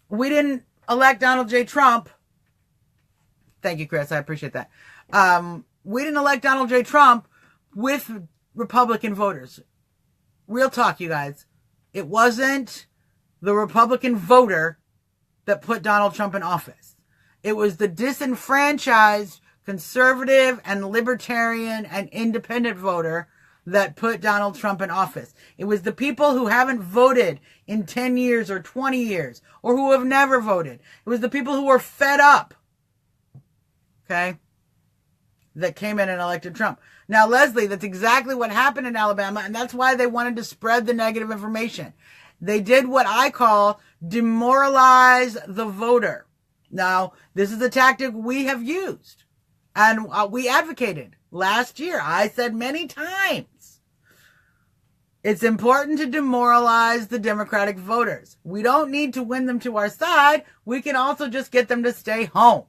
we didn't elect Donald J. Trump. Thank you, Chris. I appreciate that. We didn't elect Donald J. Trump with Republican voters. Real talk, you guys. It wasn't the Republican voter that put Donald Trump in office. It was the disenfranchised conservative and libertarian and independent voter that put Donald Trump in office. It was the people who haven't voted in 10 years or 20 years or who have never voted. It was the people who were fed up, okay, that came in and elected Trump. Now, Leslie, that's exactly what happened in Alabama, and that's why they wanted to spread the negative information. They did what I call demoralize the voter. Now, this is a tactic we have used, and we advocated last year. I said many times, it's important to demoralize the Democratic voters. We don't need to win them to our side. We can also just get them to stay home.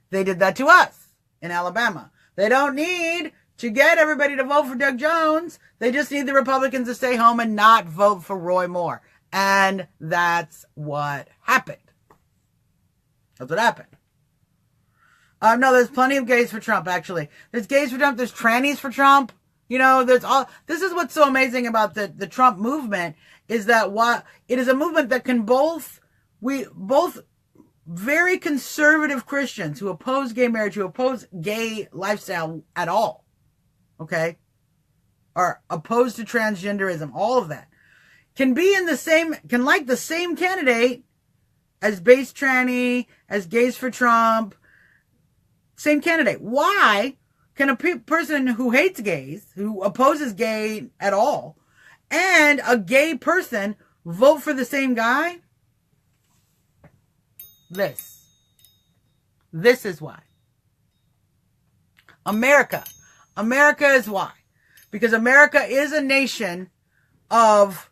They did that to us in Alabama. They don't need to get everybody to vote for Doug Jones. They just need the Republicans to stay home and not vote for Roy Moore. And that's what happened. That's what happened. No, there's plenty of gays for Trump, actually. There's gays for Trump. There's trannies for Trump. You know, there's all. This is what's so amazing about the Trump movement is that it is a movement that can both very conservative Christians who oppose gay marriage, who oppose gay lifestyle at all, okay, are opposed to transgenderism, all of that, can like the same candidate as base tranny, as gays for Trump, same candidate. Why can a person who hates gays, who opposes gay at all, and a gay person vote for the same guy? This. This is why. America. America is why. Because America is a nation of,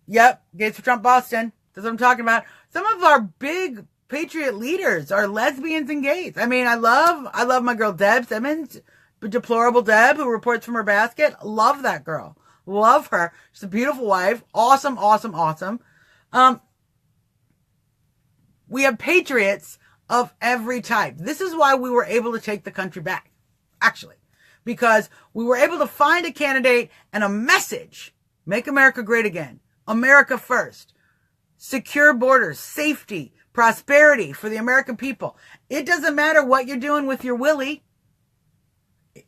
yep, Gates for Trump Boston. That's what I'm talking about. Some of our big patriot leaders are lesbians and gays. I mean, I love my girl Deb Simmons, Deplorable Deb, who reports from her basket. Love that girl. Love her. She's a beautiful wife. Awesome, awesome, awesome. We have patriots of every type. This is why we were able to take the country back, actually, because we were able to find a candidate and a message. Make America great again. America first. Secure borders, safety, prosperity for the American people. It doesn't matter what you're doing with your willy.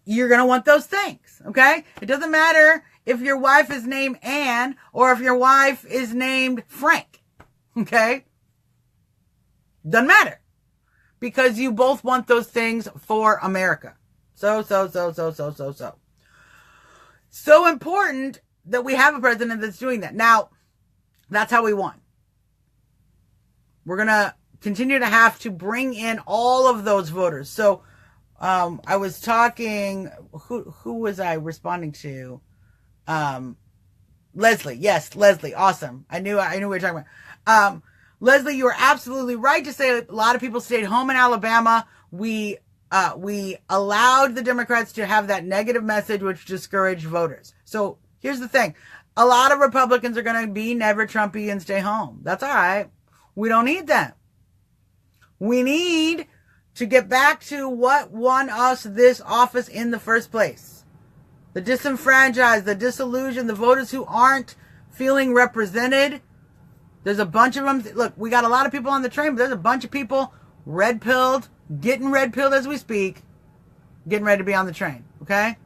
You're going to want those things, okay? It doesn't matter if your wife is named Anne or if your wife is named Frank, okay? Doesn't matter. Because you both want those things for America. So important that we have a president that's doing that. Now, that's how we won. We're going to continue to have to bring in all of those voters. So, I was talking, who was I responding to? Leslie. Yes, Leslie. Awesome. I knew we were talking about. Leslie, you are absolutely right to say a lot of people stayed home in Alabama. We allowed the Democrats to have that negative message, which discouraged voters. So here's the thing. A lot of Republicans are going to be never Trumpy and stay home. That's all right. We don't need them. We need to get back to what won us this office in the first place. The disenfranchised, the disillusioned, the voters who aren't feeling represented. There's a bunch of them. Look, we got a lot of people on the train, but there's a bunch of people red-pilled, getting red-pilled as we speak, getting ready to be on the train, okay?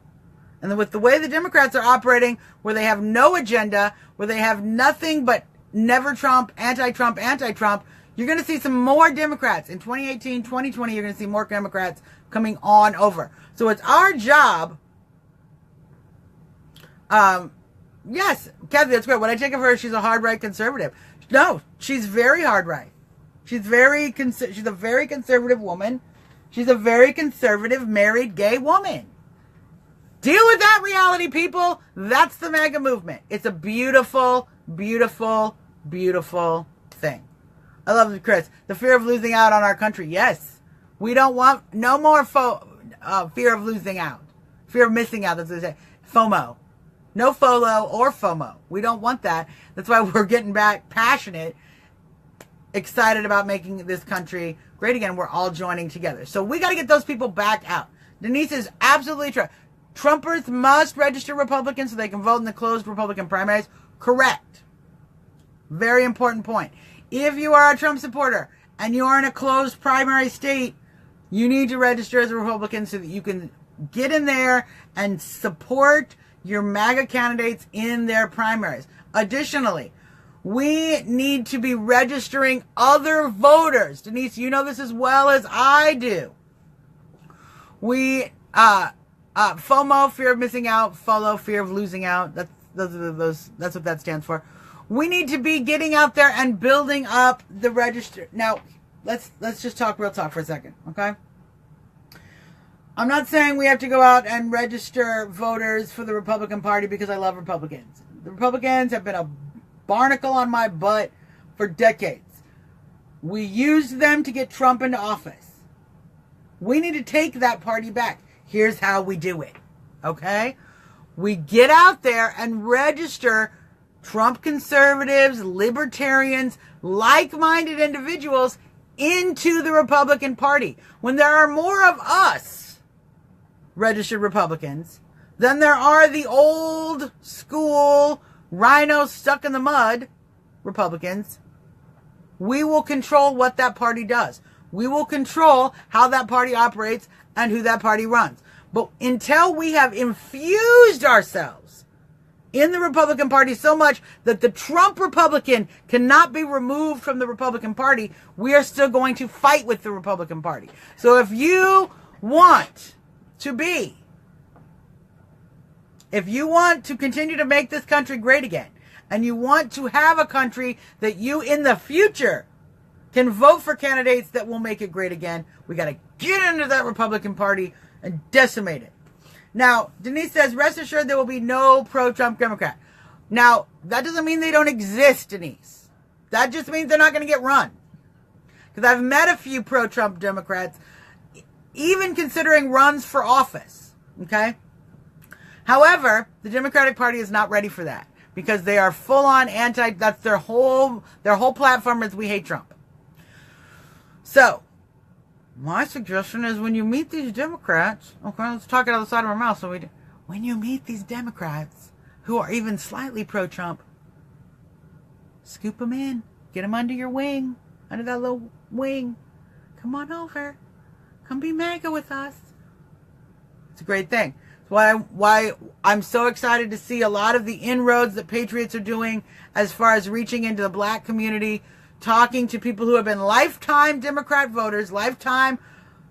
And then with the way the Democrats are operating, where they have no agenda, where they have nothing but never Trump, anti-Trump, anti-Trump, you're going to see some more Democrats. In 2018, 2020, you're going to see more Democrats coming on over. So it's our job. Yes, Kathy, that's great. When I take of her, she's a hard right conservative. No, she's very hard right. She's a very conservative woman. She's a very conservative married gay woman. Deal with that reality, people. That's the MAGA movement. It's a beautiful, beautiful, beautiful thing. I love it, Chris. The fear of losing out on our country. Yes. We don't want no more fear of losing out. Fear of missing out, that's what they say. FOMO. No FOLO or FOMO. We don't want that. That's why we're getting back passionate, excited about making this country great again. We're all joining together. So we got to get those people back out. Denise is absolutely true. Trumpers must register Republicans so they can vote in the closed Republican primaries. Correct. Very important point. If you are a Trump supporter and you are in a closed primary state, you need to register as a Republican so that you can get in there and support your MAGA candidates in their primaries. Additionally, we need to be registering other voters. Denise, you know this as well as I do. We, FOMO, fear of missing out, FOLO, fear of losing out. That's what that stands for. We need to be getting out there and building up the register. Now, let's just talk real talk for a second, okay? I'm not saying we have to go out and register voters for the Republican Party because I love Republicans. The Republicans have been a barnacle on my butt for decades. We used them to get Trump into office. We need to take that party back. Here's how we do it, okay? We get out there and register Trump conservatives, libertarians, like-minded individuals into the Republican Party. When there are more of us registered Republicans than there are the old school rhino stuck in the mud Republicans, we will control what that party does. We will control how that party operates and who that party runs. But until we have infused ourselves in the Republican Party so much that the Trump Republican cannot be removed from the Republican Party, we are still going to fight with the Republican Party. So if you want to continue to make this country great again, and you want to have a country that you in the future can vote for candidates that will make it great again. We got to get into that Republican Party and decimate it. Now, Denise says, rest assured there will be no pro-Trump Democrat. Now, that doesn't mean they don't exist, Denise. That just means they're not going to get run. Because I've met a few pro-Trump Democrats, even considering runs for office. Okay? However, the Democratic Party is not ready for that. Because they are full-on anti, that's their whole platform is we hate Trump. So, my suggestion is when you meet these Democrats, okay, let's talk it out of the side of our mouth. When you meet these Democrats who are even slightly pro-Trump, scoop them in, get them under your wing, under that little wing. Come on over. Come be MAGA with us. It's a great thing. Why I'm so excited to see a lot of the inroads that Patriots are doing as far as reaching into the black community, talking to people who have been lifetime Democrat voters, lifetime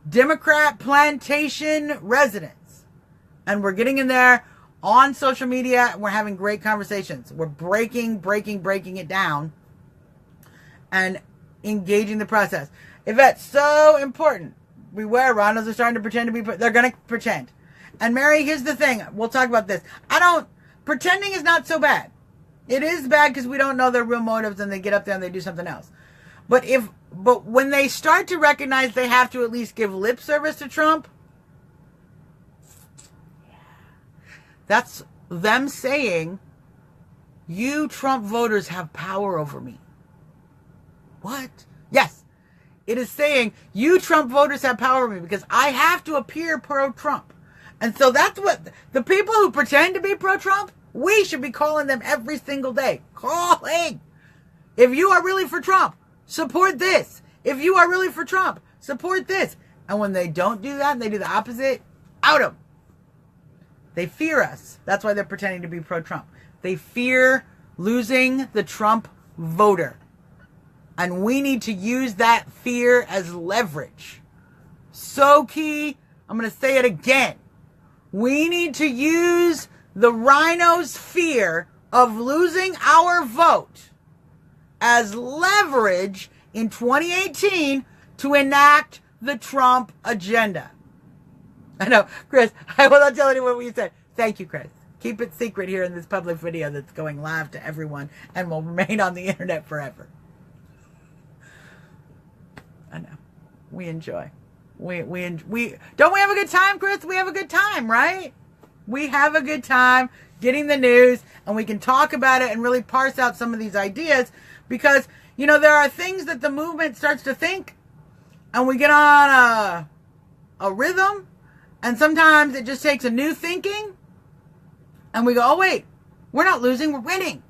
Democrat plantation residents. And we're getting in there on social media and we're having great conversations. We're breaking it down and engaging the process. Yvette's so important. Beware, Ronalds are starting to pretend to be, they're going to pretend. And Mary, here's the thing. We'll talk about this. Pretending is not so bad. It is bad because we don't know their real motives and they get up there and they do something else. But when they start to recognize they have to at least give lip service to Trump, that's them saying, you Trump voters have power over me. What? Yes. It is saying, you Trump voters have power over me because I have to appear pro-Trump. And so that's what the people who pretend to be pro-Trump, we should be calling them every single day. Calling. If you are really for Trump, support this. If you are really for Trump, support this. And when they don't do that and they do the opposite, out them. They fear us. That's why they're pretending to be pro-Trump. They fear losing the Trump voter. And we need to use that fear as leverage. So key, I'm going to say it again. We need to use the rhinos' fear of losing our vote as leverage in 2018 to enact the Trump agenda. I know, Chris, I will not tell anyone what you said. Thank you, Chris. Keep it secret here in this public video that's going live to everyone and will remain on the internet forever. I know. We enjoy. We don't we have a good time, Chris? We have a good time, right? We have a good time getting the news and we can talk about it and really parse out some of these ideas because, you know, there are things that the movement starts to think and we get on a rhythm and sometimes it just takes a new thinking and we go, oh wait, we're not losing, we're winning.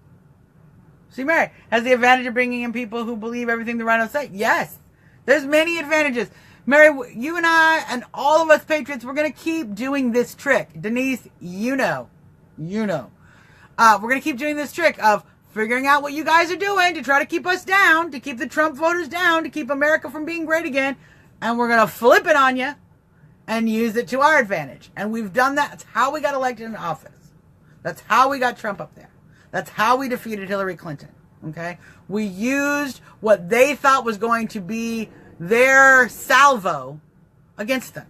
See, Mary, has the advantage of bringing in people who believe everything the rhinos say? Yes. There's many advantages. Mary, you and I and all of us Patriots, we're going to keep doing this trick. Denise, you know. We're going to keep doing this trick of figuring out what you guys are doing to try to keep us down, to keep the Trump voters down, to keep America from being great again. And we're going to flip it on you and use it to our advantage. And we've done that. That's how we got elected into office. That's how we got Trump up there. That's how we defeated Hillary Clinton. Okay? We used what they thought was going to be their salvo against them.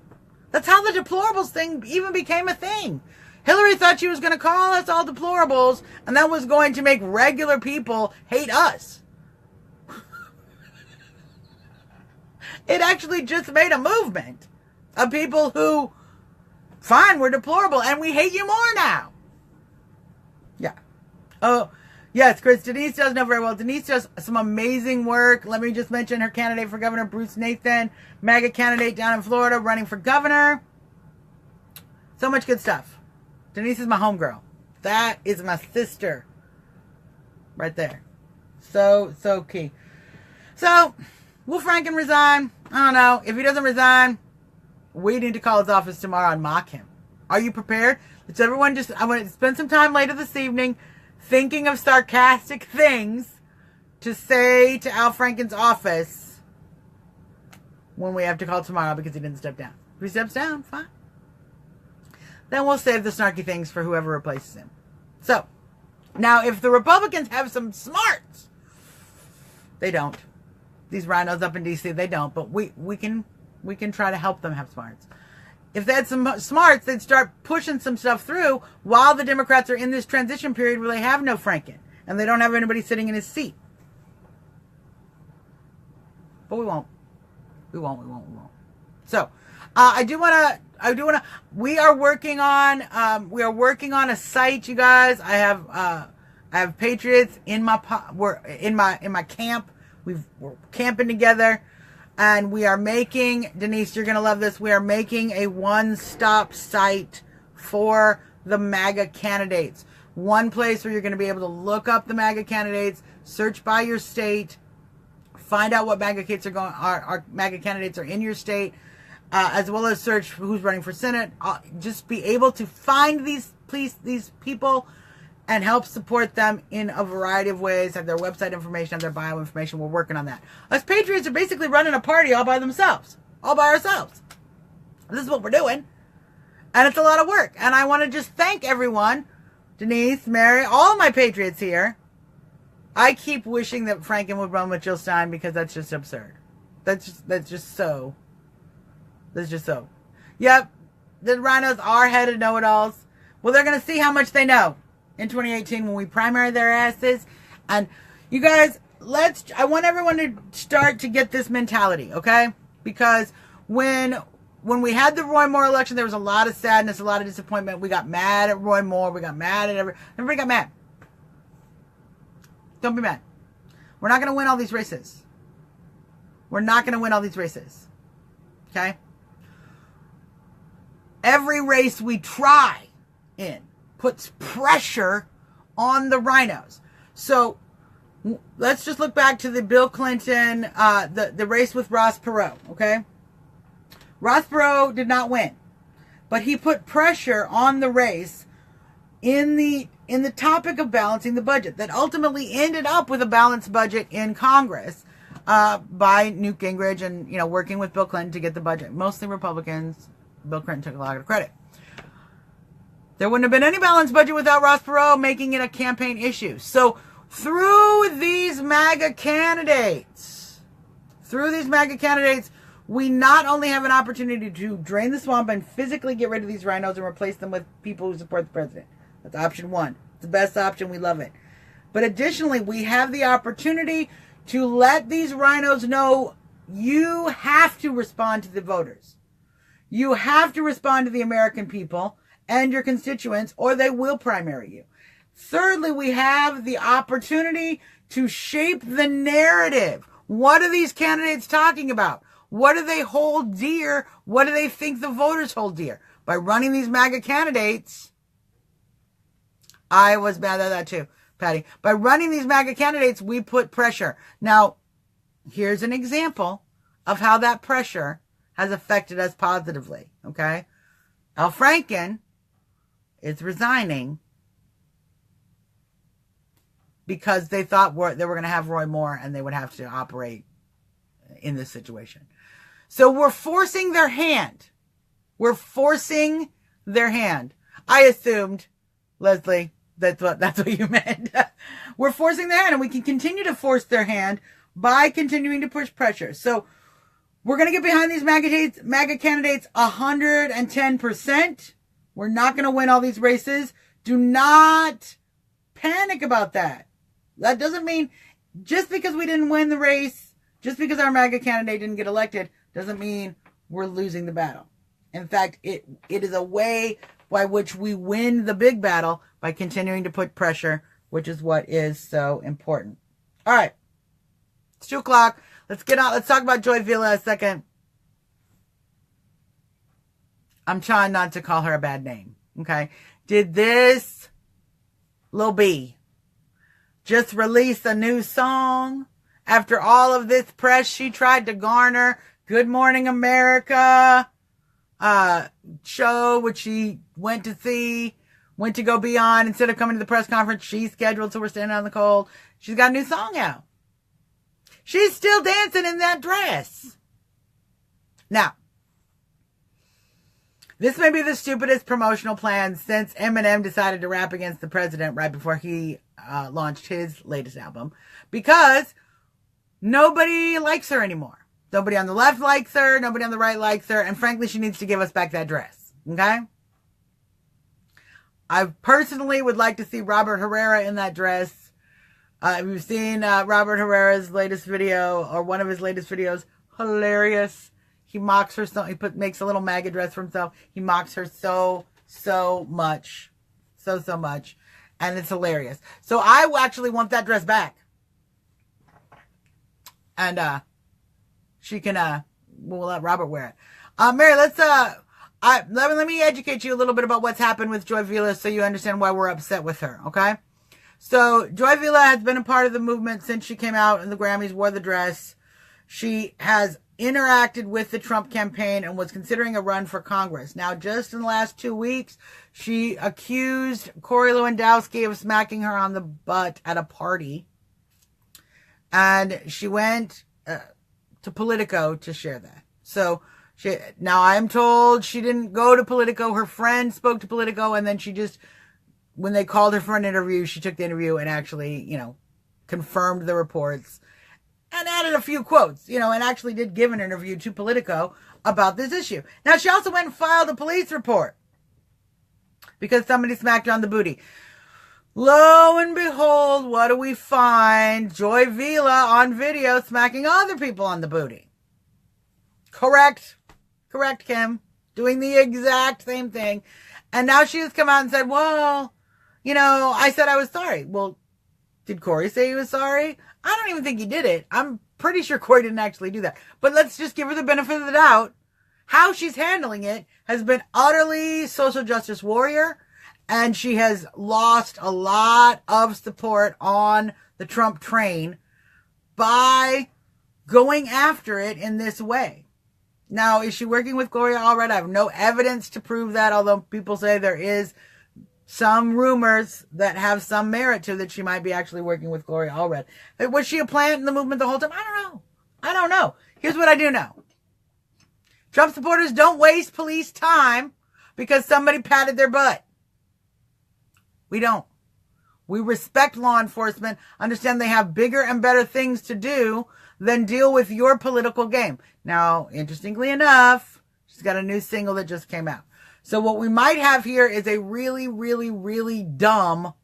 That's how the deplorables thing even became a thing. Hillary thought she was going to call us all deplorables, and that was going to make regular people hate us. It actually just made a movement of people who, fine, we're deplorable, and we hate you more now. Yeah. Oh, yes, Chris, Denise does know very well. Denise does some amazing work. Let me just mention her candidate for governor, Bruce Nathan, MAGA candidate down in Florida, running for governor. So much good stuff. Denise is my homegirl. That is my sister. Right there. So key. So, will Franken resign? I don't know. If he doesn't resign, we need to call his office tomorrow and mock him. Are you prepared? Let's everyone I want to spend some time later this evening thinking of sarcastic things to say to Al Franken's office when we have to call tomorrow because he didn't step down. If he steps down, fine. Then we'll save the snarky things for whoever replaces him. So, now if the Republicans have some smarts, they don't. these rhinos up in DC. They don't, but we can try to help them have smarts. If they had some smarts, they'd start pushing some stuff through while the Democrats are in this transition period where they have no Franken and they don't have anybody sitting in his seat. But we won't. So, we are working on a site, you guys. I have patriots in my camp. We're camping together, and we are making, Denise, you're gonna love this. We are making a one-stop site for the MAGA candidates. One place where you're gonna be able to look up the MAGA candidates, search by your state, find out what MAGA candidates are in your state, as well as search who's running for Senate. Just be able to find these people and help support them in a variety of ways. Have their website information, have their bio information. We're working on that. Us patriots are basically running a party all by themselves, all by ourselves. This is what we're doing, and it's a lot of work. And I want to just thank everyone, Denise, Mary, all my patriots here. I keep wishing that Franken would run with Jill Stein because that's just absurd. That's just so. Yep, the rhinos are headed know-it-alls. Well, they're going to see how much they know in 2018 when we primary their asses. And you guys, I want everyone to start to get this mentality, okay? Because when we had the Roy Moore election, there was a lot of sadness, a lot of disappointment. We got mad at Roy Moore. We got mad at everybody got mad. Don't be mad. We're not going to win all these races. Okay? Every race we try in puts pressure on the rhinos. So let's just look back to the Bill Clinton, the race with Ross Perot, okay? Ross Perot did not win, but he put pressure on the race in the topic of balancing the budget that ultimately ended up with a balanced budget in Congress by Newt Gingrich and, working with Bill Clinton to get the budget. Mostly Republicans. Bill Clinton took a lot of credit. There wouldn't have been any balanced budget without Ross Perot making it a campaign issue. So through these MAGA candidates, we not only have an opportunity to drain the swamp and physically get rid of these rhinos and replace them with people who support the president. That's option one. It's the best option. We love it. But additionally, we have the opportunity to let these rhinos know you have to respond to the voters. You have to respond to the American people and your constituents, or they will primary you. Thirdly, we have the opportunity to shape the narrative. What are these candidates talking about? What do they hold dear? What do they think the voters hold dear? By running these MAGA candidates, I was mad at that too, Patty. By running these MAGA candidates, we put pressure. Now, here's an example of how that pressure has affected us positively, okay? Al Franken is resigning because they thought they were going to have Roy Moore and they would have to operate in this situation. So we're forcing their hand. I assumed, Leslie, that's what you meant. We're forcing their hand, and we can continue to force their hand by continuing to push pressure. So we're going to get behind these MAGA candidates 110%. We're not going to win all these races. Do not panic about that. That doesn't mean just because we didn't win the race, just because our MAGA candidate didn't get elected, doesn't mean we're losing the battle. In fact, it is a way by which we win the big battle by continuing to put pressure, which is what is so important. All right. It's 2:00. Let's get out. Let's talk about Joy Villa a second. I'm trying not to call her a bad name. Okay. Did this Lil B just release a new song after all of this press she tried to garner? Good Morning America show, which she went to go be on. Instead of coming to the press conference, she's scheduled, so we're standing out in the cold. She's got a new song out. She's still dancing in that dress. Now, this may be the stupidest promotional plan since Eminem decided to rap against the president right before he launched his latest album. Because nobody likes her anymore. Nobody on the left likes her. Nobody on the right likes her. And frankly, she needs to give us back that dress. Okay? I personally would like to see Robert Herrera in that dress. If you've seen Robert Herrera's latest video, or one of his latest videos, hilarious. He mocks her so, makes a little MAGA dress for himself. He mocks her so much. So much. And it's hilarious. So I actually want that dress back. And she can we'll let Robert wear it. Mary, let me educate you a little bit about what's happened with Joy Vila so you understand why we're upset with her, okay? So Joy Vila has been a part of the movement since she came out and the Grammys, wore the dress. She has interacted with the Trump campaign and was considering a run for Congress. Now, just in the last 2 weeks, she accused Corey Lewandowski of smacking her on the butt at a party. And she went to Politico to share that. So now I'm told she didn't go to Politico. Her friend spoke to Politico, and then she just, when they called her for an interview, she took the interview and actually, confirmed the reports and added a few quotes, and actually did give an interview to Politico about this issue. Now, she also went and filed a police report because somebody smacked her on the booty. Lo and behold, what do we find? Joy Vila on video smacking other people on the booty. Correct, Kim. Doing the exact same thing. And now she has come out and said, well, I said I was sorry. Well, did Corey say he was sorry? I don't even think he did it. I'm pretty sure Corey didn't actually do that. But let's just give her the benefit of the doubt. How she's handling it has been utterly social justice warrior. And she has lost a lot of support on the Trump train by going after it in this way. Now, is she working with Gloria Allred? I have no evidence to prove that, although people say there is some rumors that have some merit to that she might be actually working with Gloria Allred. Was she a plant in the movement the whole time? I don't know. Here's what I do know. Trump supporters don't waste police time because somebody patted their butt. We don't. We respect law enforcement, understand they have bigger and better things to do than deal with your political game. Now, interestingly enough, she's got a new single that just came out. So what we might have here is a really, really, really dumb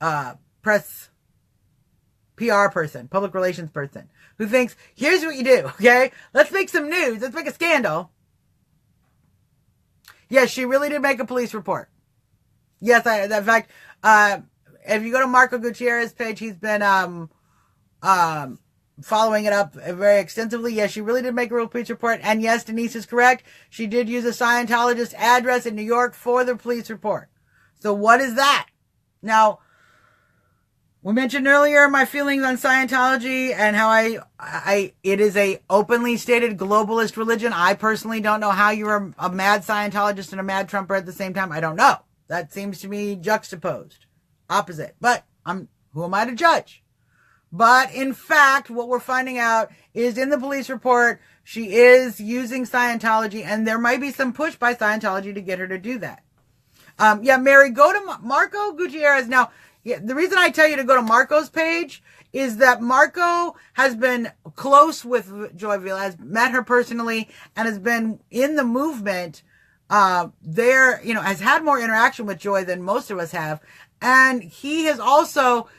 press PR person, public relations person, who thinks, here's what you do, okay? Let's make some news. Let's make a scandal. Yes, she really did make a police report. Yes, in fact, if you go to Marco Gutierrez's page, he's been following it up very extensively. Yes, she really did make a police report. And yes, Denise is correct. She did use a Scientologist address in New York for the police report. So what is that? Now, we mentioned earlier my feelings on Scientology and how it is a openly stated globalist religion. I personally don't know how you're a mad Scientologist and a mad Trumper at the same time. I don't know. That seems to me juxtaposed, opposite. But who am I to judge? But in fact, what we're finding out is in the police report, she is using Scientology, and there might be some push by Scientology to get her to do that. Mary, go to Marco Gutierrez. Now, the reason I tell you to go to Marco's page is that Marco has been close with Joy Vila, has met her personally, and has been in the movement has had more interaction with Joy than most of us have. And he has also,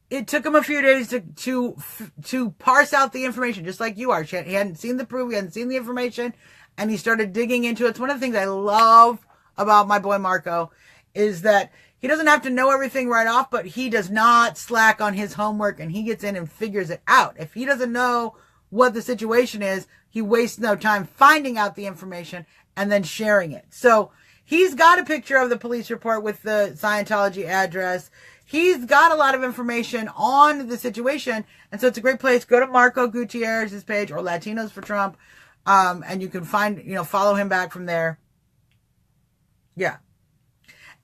it took him a few days to parse out the information, just like you are. He hadn't seen the proof, he hadn't seen the information, and he started digging into it. It's one of the things I love about my boy Marco is that he doesn't have to know everything right off, but he does not slack on his homework, and he gets in and figures it out. If he doesn't know what the situation is, he wastes no time finding out the information and then sharing it. So he's got a picture of the police report with the Scientology address. He's got a lot of information on the situation. And so it's a great place. Go to Marco Gutierrez's page or Latinos for Trump. And you can find, follow him back from there. Yeah.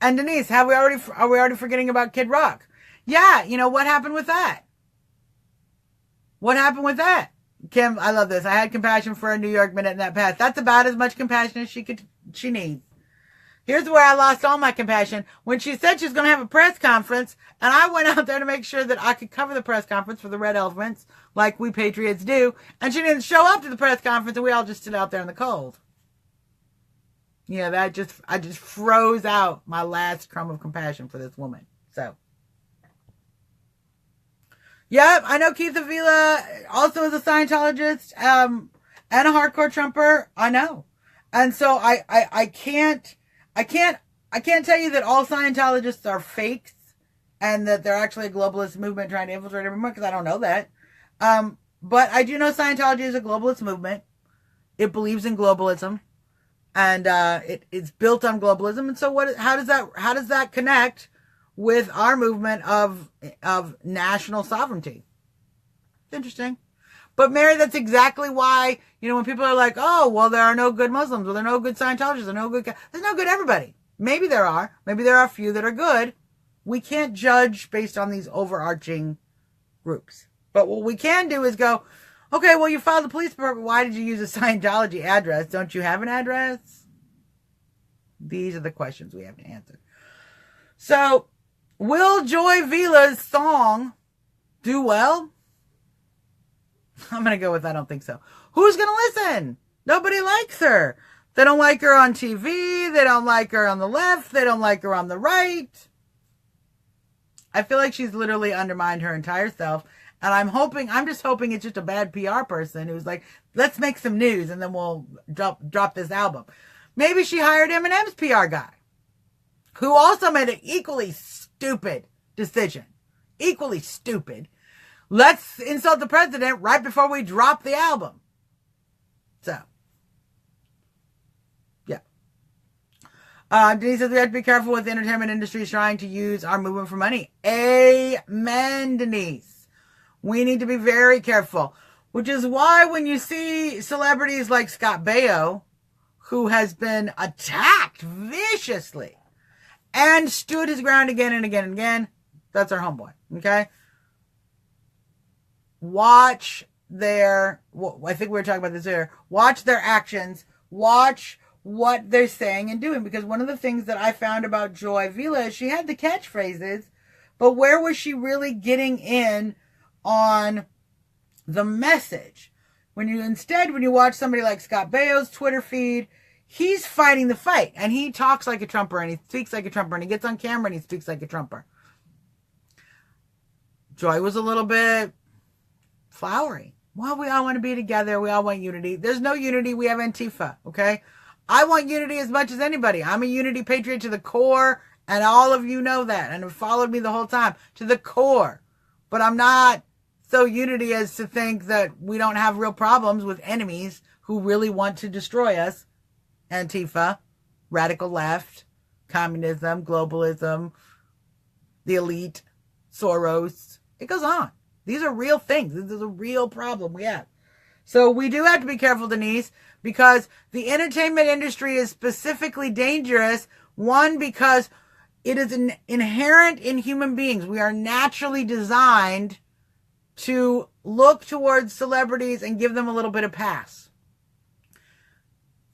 And Denise, are we already forgetting about Kid Rock? Yeah. What happened with that? What happened with that? Kim, I love this. I had compassion for a New York minute in that past. That's about as much compassion as she needs. Here's where I lost all my compassion. When she said she was going to have a press conference, and I went out there to make sure that I could cover the press conference for the Red Elephants, like we patriots do, and she didn't show up to the press conference, and we all just stood out there in the cold. Yeah, I just froze out my last crumb of compassion for this woman. So, yep, I know Keith Avila also is a Scientologist, and a hardcore Trumper. I know. And so I can't tell you that all Scientologists are fakes and that they're actually a globalist movement trying to infiltrate everyone, because I don't know that. But I do know Scientology is a globalist movement. It believes in globalism, and it's built on globalism. And so how does that connect with our movement of national sovereignty? It's interesting. But Mary, that's exactly why, when people are like, oh, well, there are no good Muslims, or there are no good Scientologists, there's no good everybody. Maybe there are a few that are good. We can't judge based on these overarching groups. But what we can do is go, okay, well, you filed a police report. Why did you use a Scientology address? Don't you have an address? These are the questions we have to answer. So, will Joy Vila's song do well? I'm going to go with I don't think so. Who's going to listen? Nobody likes her. They don't like her on TV. They don't like her on the left. They don't like her on the right. I feel like she's literally undermined her entire self. And I'm just hoping it's just a bad PR person who's like, let's make some news and then we'll drop this album. Maybe she hired Eminem's PR guy, who also made an equally stupid decision. Equally stupid. Let's insult the president right before we drop the album. So, yeah. Denise says we have to be careful with the entertainment industry trying to use our movement for money. Amen, Denise. We need to be very careful. Which is why when you see celebrities like Scott Baio, who has been attacked viciously and stood his ground again and again and again, that's our homeboy, okay? Watch I think we were talking about this earlier, watch their actions, watch what they're saying and doing, because one of the things that I found about Joy Vila is she had the catchphrases, but where was she really getting in on the message? When you watch somebody like Scott Baio's Twitter feed, he's fighting the fight, and he talks like a Trumper, and he speaks like a Trumper, and he gets on camera and he speaks like a Trumper. Joy was a little bit flowery. Well, we all want to be together. We all want unity. There's no unity. We have Antifa, okay? I want unity as much as anybody. I'm a unity patriot to the core, and all of you know that, and have followed me the whole time, to the core. But I'm not so unity as to think that we don't have real problems with enemies who really want to destroy us. Antifa, radical left, communism, globalism, the elite, Soros. It goes on. These are real things. This is a real problem we have. So we do have to be careful, Denise, because the entertainment industry is specifically dangerous. One, because it is inherent in human beings. We are naturally designed to look towards celebrities and give them a little bit of pass.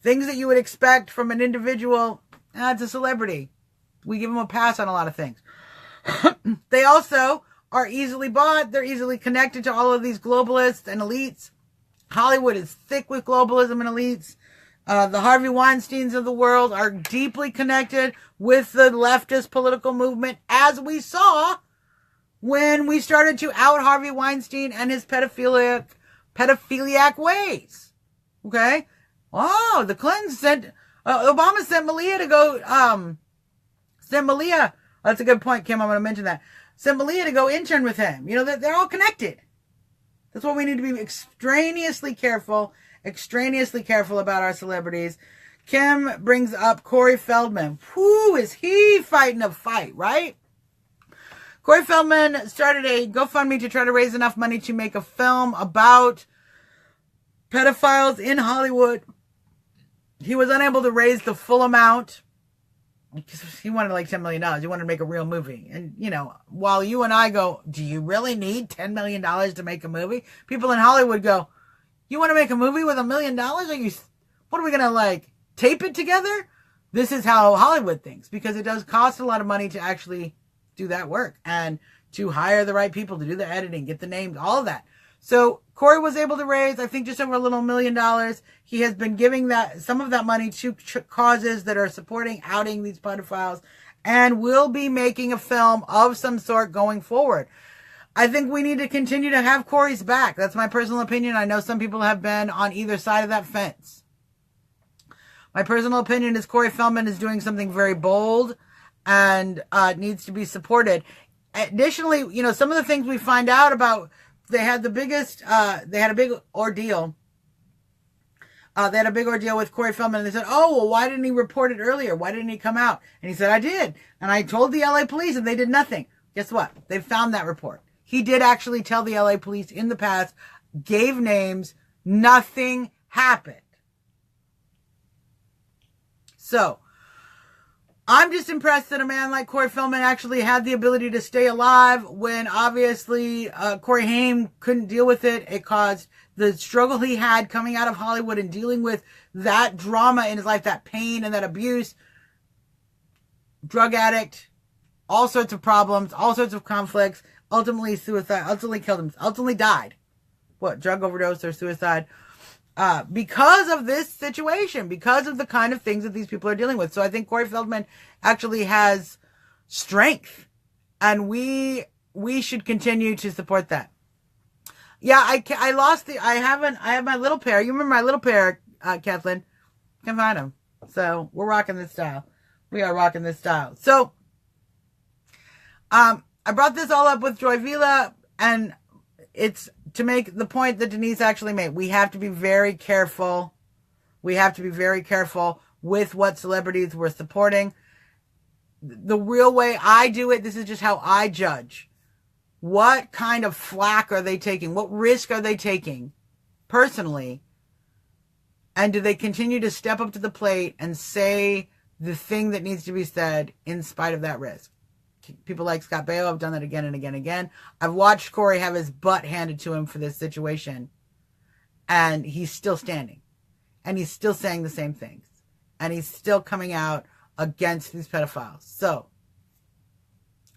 Things that you would expect from an individual, it's a celebrity. We give them a pass on a lot of things. They also are easily bought. They're easily connected to all of these globalists and elites. Hollywood is thick with globalism and elites. The Harvey Weinsteins of the world are deeply connected with the leftist political movement, as we saw when we started to out Harvey Weinstein and his pedophiliac ways. Okay? Oh, the Clintons Obama sent Malia to go, that's a good point, Kim, I'm going to mention that. Sent Malia to go intern with him. They're all connected. That's why we need to be extraneously careful about our celebrities. Kim brings up Corey Feldman. Who is he fighting a fight, right? Corey Feldman started a GoFundMe to try to raise enough money to make a film about pedophiles in Hollywood. He was unable to raise the full amount. He wanted like $10 million. He wanted to make a real movie. And, while you and I go, do you really need $10 million to make a movie? People in Hollywood go, you want to make a movie with $1 million? What are we going to tape it together? this is how Hollywood thinks, because it does cost a lot of money to actually do that work and to hire the right people to do the editing, get the names, all of that. So Corey was able to raise, I think, just over $1 million. He has been giving some of that money to causes that are supporting outing these pedophiles, and will be making a film of some sort going forward. I think we need to continue to have Corey's back. That's my personal opinion. I know some people have been on either side of that fence. My personal opinion is Corey Feldman is doing something very bold and needs to be supported. Additionally, you know, some of the things we find out about, they had a big ordeal. They had a big ordeal with Corey Feldman, and they said, oh, well, why didn't he report it earlier? Why didn't he come out? And he said, I did. And I told the LA police, and they did nothing. Guess what? They found that report. He did actually tell the LA police in the past, gave names, nothing happened. So, I'm just impressed that a man like Corey Feldman actually had the ability to stay alive when obviously Corey Haim couldn't deal with it. It caused the struggle he had coming out of Hollywood and dealing with that drama in his life, that pain and that abuse. Drug addict, all sorts of problems, all sorts of conflicts, ultimately suicide, ultimately killed him, ultimately died. What, drug overdose or suicide? Because of this situation, because of the kind of things that these people are dealing with. So I think Corey Feldman actually has strength, and we should continue to support that. Yeah, I have my little pair. You remember my little pair, Kathleen? Can't find them. So we're rocking this style. We are rocking this style. So, I brought this all up with Joy Vila, and it's to make the point that Denise actually made. We have to be very careful. We have to be very careful with what celebrities we're supporting. The real way I do it, this is just how I judge. What kind of flack are they taking? What risk are they taking personally? And do they continue to step up to the plate and say the thing that needs to be said in spite of that risk? People like Scott Baio have done that again and again and again. I've watched Corey have his butt handed to him for this situation, and he's still standing, and he's still saying the same things, and he's still coming out against these pedophiles. So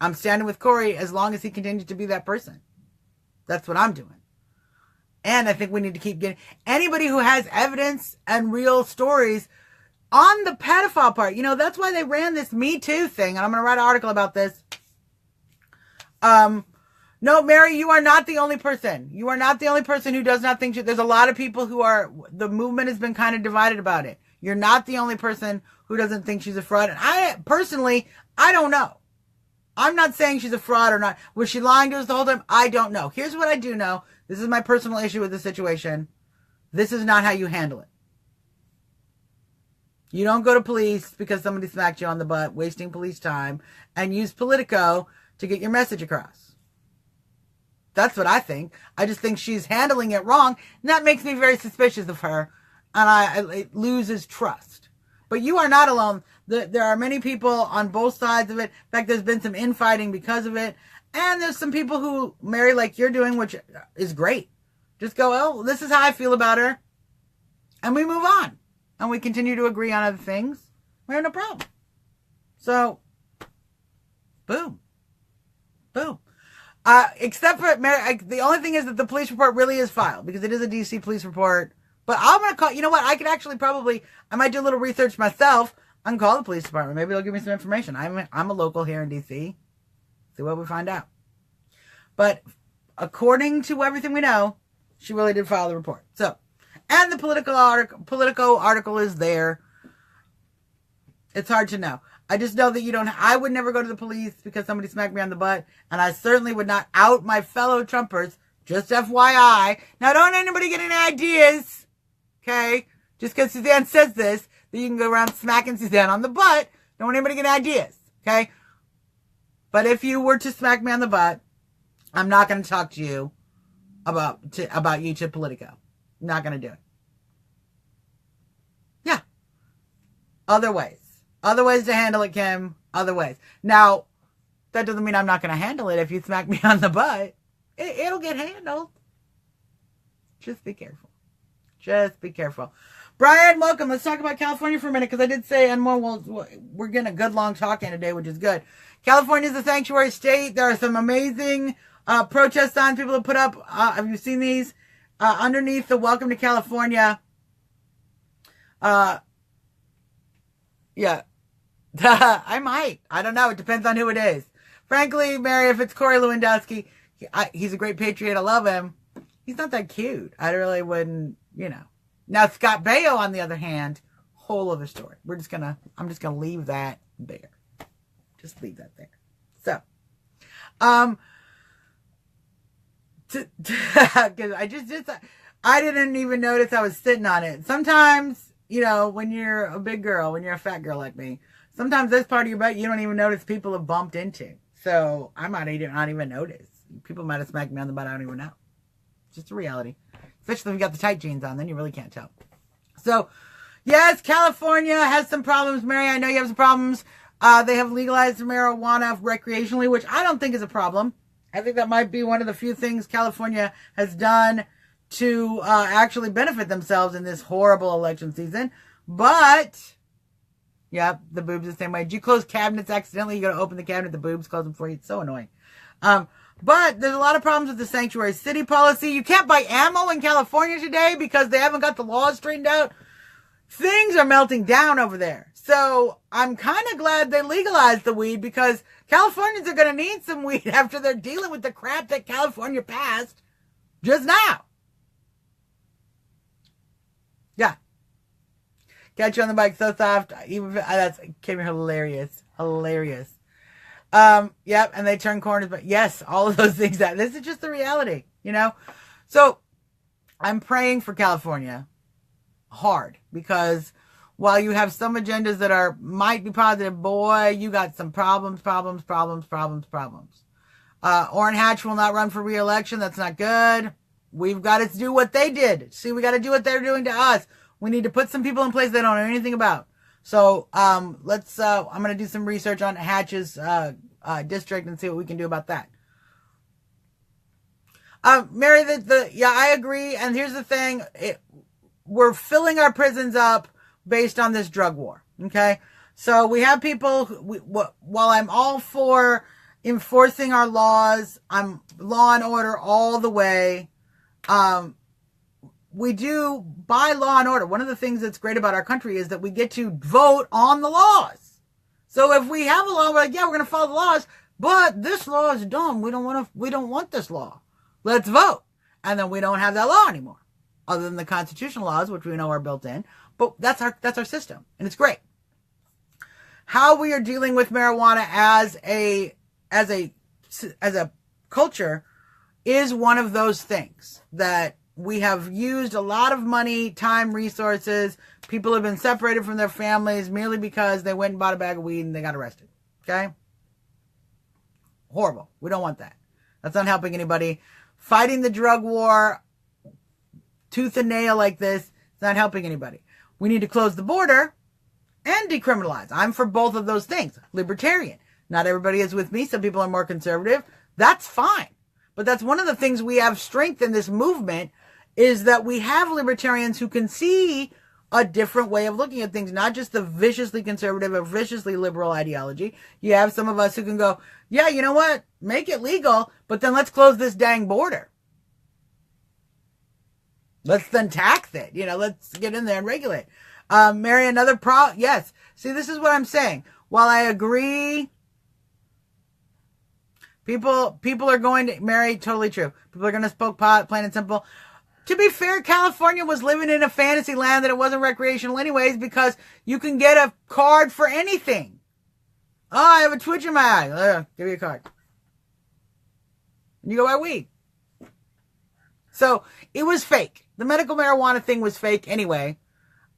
I'm standing with Corey as long as he continues to be that person. That's what I'm doing. And I think we need to keep getting anybody who has evidence and real stories on the pedophile part. You know, that's why they ran this Me Too thing. And I'm going to write an article about this. No, Mary, you are not the only person. You are not the only person who does not think there's a lot of people who are, the movement has been kind of divided about it. You're not the only person who doesn't think she's a fraud. And I personally, I don't know. I'm not saying she's a fraud or not. Was she lying to us the whole time? I don't know. Here's what I do know. This is my personal issue with the situation. This is not how you handle it. You don't go to police because somebody smacked you on the butt, wasting police time, and use Politico to get your message across. That's what I think. I just think she's handling it wrong, and that makes me very suspicious of her, and it loses trust. But you are not alone. There are many people on both sides of it. In fact, there's been some infighting because of it, and there's some people who marry like you're doing, which is great. Just go, oh, this is how I feel about her, and we move on. And we continue to agree on other things. We have no problem. So, boom. Boom. Except for, the only thing is that the police report really is filed, because it is a DC police report. But I'm going to call, you know what, I could actually probably, I might do a little research myself. I can call the police department. Maybe they'll give me some information. I'm a local here in DC. See what we find out. But according to everything we know, she really did file the report. So, and the Politico article is there. It's hard to know. I just know that I would never go to the police because somebody smacked me on the butt. And I certainly would not out my fellow Trumpers. Just FYI. Now, don't anybody get any ideas. Okay? Just because Suzzanne says this, that you can go around smacking Suzzanne on the butt. Don't want anybody get ideas. Okay? But if you were to smack me on the butt, I'm not going to talk to you about you to Politico. Not going to do it. Yeah. Other ways. Other ways to handle it, Kim. Other ways. Now, that doesn't mean I'm not going to handle it if you smack me on the butt. It'll get handled. Just be careful. Just be careful. Brian, welcome. Let's talk about California for a minute because I did say, and more, we're getting a good long talk in today, which is good. California is a sanctuary state. There are some amazing protest signs people have put up. Have you seen these? Underneath the Welcome to California. Yeah. I might. I don't know. It depends on who it is. Frankly, Mary, if it's Corey Lewandowski, he's a great patriot. I love him. He's not that cute. I really wouldn't, Now, Scott Baio, on the other hand, whole other story. I'm just gonna leave that there. Just leave that there. So, because I didn't even notice I was sitting on it. Sometimes, when you're a big girl, when you're a fat girl like me, sometimes this part of your butt you don't even notice people have bumped into. So I might not even notice. People might have smacked me on the butt. I don't even know. It's just a reality. Especially if you got the tight jeans on, then you really can't tell. So, yes, California has some problems. Mary, I know you have some problems. They have legalized marijuana recreationally, which I don't think is a problem. I think that might be one of the few things California has done to actually benefit themselves in this horrible election season. But, yeah, the boobs the same way. Did you close cabinets accidentally? You got to open the cabinet, the boobs close them for you. It's so annoying. But there's a lot of problems with the sanctuary city policy. You can't buy ammo in California today because they haven't got the laws straightened out. Things are melting down over there. So I'm kind of glad they legalized the weed because Californians are going to need some weed after they're dealing with the crap that California passed just now. Yeah. Catch you on the bike so soft. That's came hilarious. Hilarious. Yep, and they turn corners, but yes, all of those things. This is just the reality, So I'm praying for California hard because while you have some agendas that might be positive, boy, you got some problems. Orrin Hatch will not run for re-election. That's not good. We've got to do what they did. See, we got to do what they're doing to us. We need to put some people in place they don't know anything about. So I'm going to do some research on Hatch's district and see what we can do about that. Mary, I agree. And here's the thing. We're filling our prisons up based on this drug war. Okay. So we have people, while I'm all for enforcing our laws, I'm law and order all the way. We do, by law and order, one of the things that's great about our country is that we get to vote on the laws. So if we have a law, we're like, yeah, we're going to follow the laws, but this law is dumb. We don't want this law. Let's vote. And then we don't have that law anymore, other than the constitutional laws, which we know are built in. But that's our system, and it's great. How we are dealing with marijuana as a culture is one of those things that we have used a lot of money, time, resources. People have been separated from their families merely because they went and bought a bag of weed and they got arrested. Okay? Horrible. We don't want that. That's not helping anybody. Fighting the drug war tooth and nail like this is not helping anybody. We need to close the border and decriminalize. I'm for both of those things. Libertarian. Not everybody is with me. Some people are more conservative. That's fine. But that's one of the things we have strength in this movement is that we have libertarians who can see a different way of looking at things, not just the viciously conservative or viciously liberal ideology. You have some of us who can go, yeah, you know what? Make it legal, but then let's close this dang border. Let's then tax it. Let's get in there and regulate. Mary, another yes. See, this is what I'm saying. While I agree, people are going to, Mary, totally true. People are going to smoke pot, plain and simple. To be fair, California was living in a fantasy land that it wasn't recreational anyways because you can get a card for anything. Oh, I have a twitch in my eye. Give me a card. And you go buy weed. So it was fake. The medical marijuana thing was fake anyway.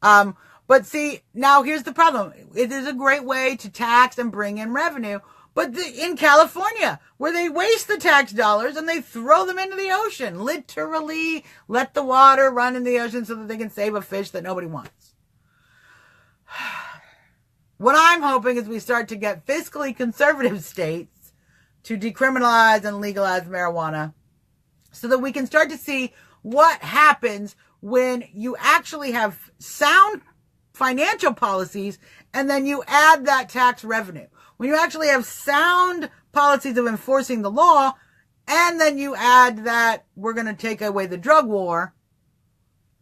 But see, now here's the problem. It is a great way to tax and bring in revenue. But in California, where they waste the tax dollars and they throw them into the ocean, literally let the water run in the ocean so that they can save a fish that nobody wants. What I'm hoping is we start to get fiscally conservative states to decriminalize and legalize marijuana so that we can start to see what happens when you actually have sound financial policies and then you add that tax revenue. When you actually have sound policies of enforcing the law and then you add that we're going to take away the drug war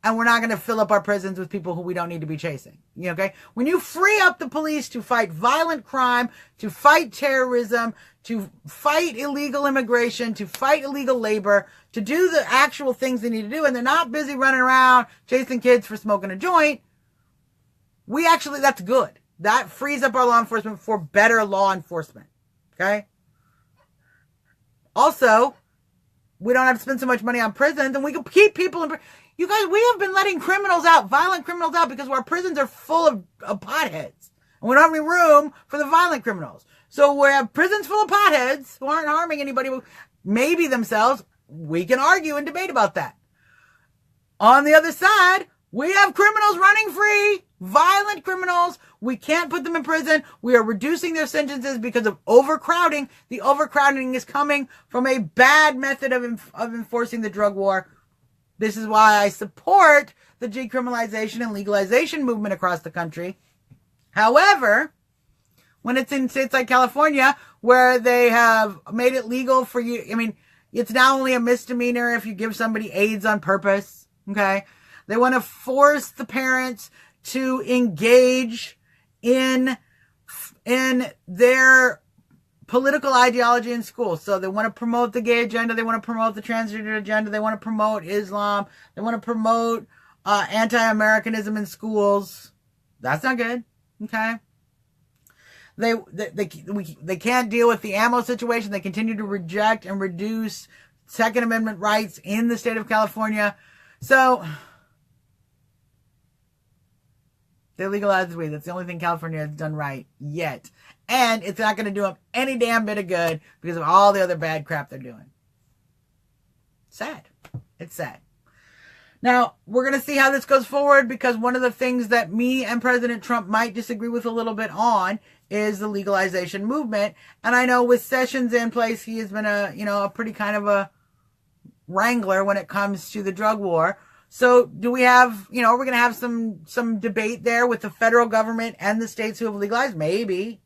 and we're not going to fill up our prisons with people who we don't need to be chasing. Okay? When you free up the police to fight violent crime, to fight terrorism, to fight illegal immigration, to fight illegal labor, to do the actual things they need to do, and they're not busy running around chasing kids for smoking a joint, that's good. That frees up our law enforcement for better law enforcement. Okay? Also, we don't have to spend so much money on prisons, and we can keep people in prison. You guys, we have been letting criminals out, violent criminals out, because our prisons are full of potheads. And we don't have any room for the violent criminals. So we have prisons full of potheads who aren't harming anybody, maybe themselves. We can argue and debate about that. On the other side, we have criminals running free, violent criminals. We can't put them in prison. We are reducing their sentences because of overcrowding. The overcrowding is coming from a bad method of enforcing the drug war. This is why I support the decriminalization and legalization movement across the country. However, when it's in states like California, where they have made it legal for you, it's now only a misdemeanor if you give somebody AIDS on purpose. Okay. They want to force the parents to engage in their political ideology in school. So they want to promote the gay agenda. They want to promote the transgender agenda. They want to promote Islam. They want to promote anti-Americanism in schools. That's not good. Okay. They can't deal with the ammo situation. They continue to reject and reduce Second Amendment rights in the state of California. So they legalized weed. That's the only thing California has done right yet. And it's not going to do them any damn bit of good because of all the other bad crap they're doing. Sad. It's sad. Now, we're going to see how this goes forward, because one of the things that me and President Trump might disagree with a little bit on is the legalization movement. And I know with Sessions in place, he has been a pretty kind of a wrangler when it comes to the drug war. So do we have, are we going to have some debate there with the federal government and the states who have legalized? Maybe.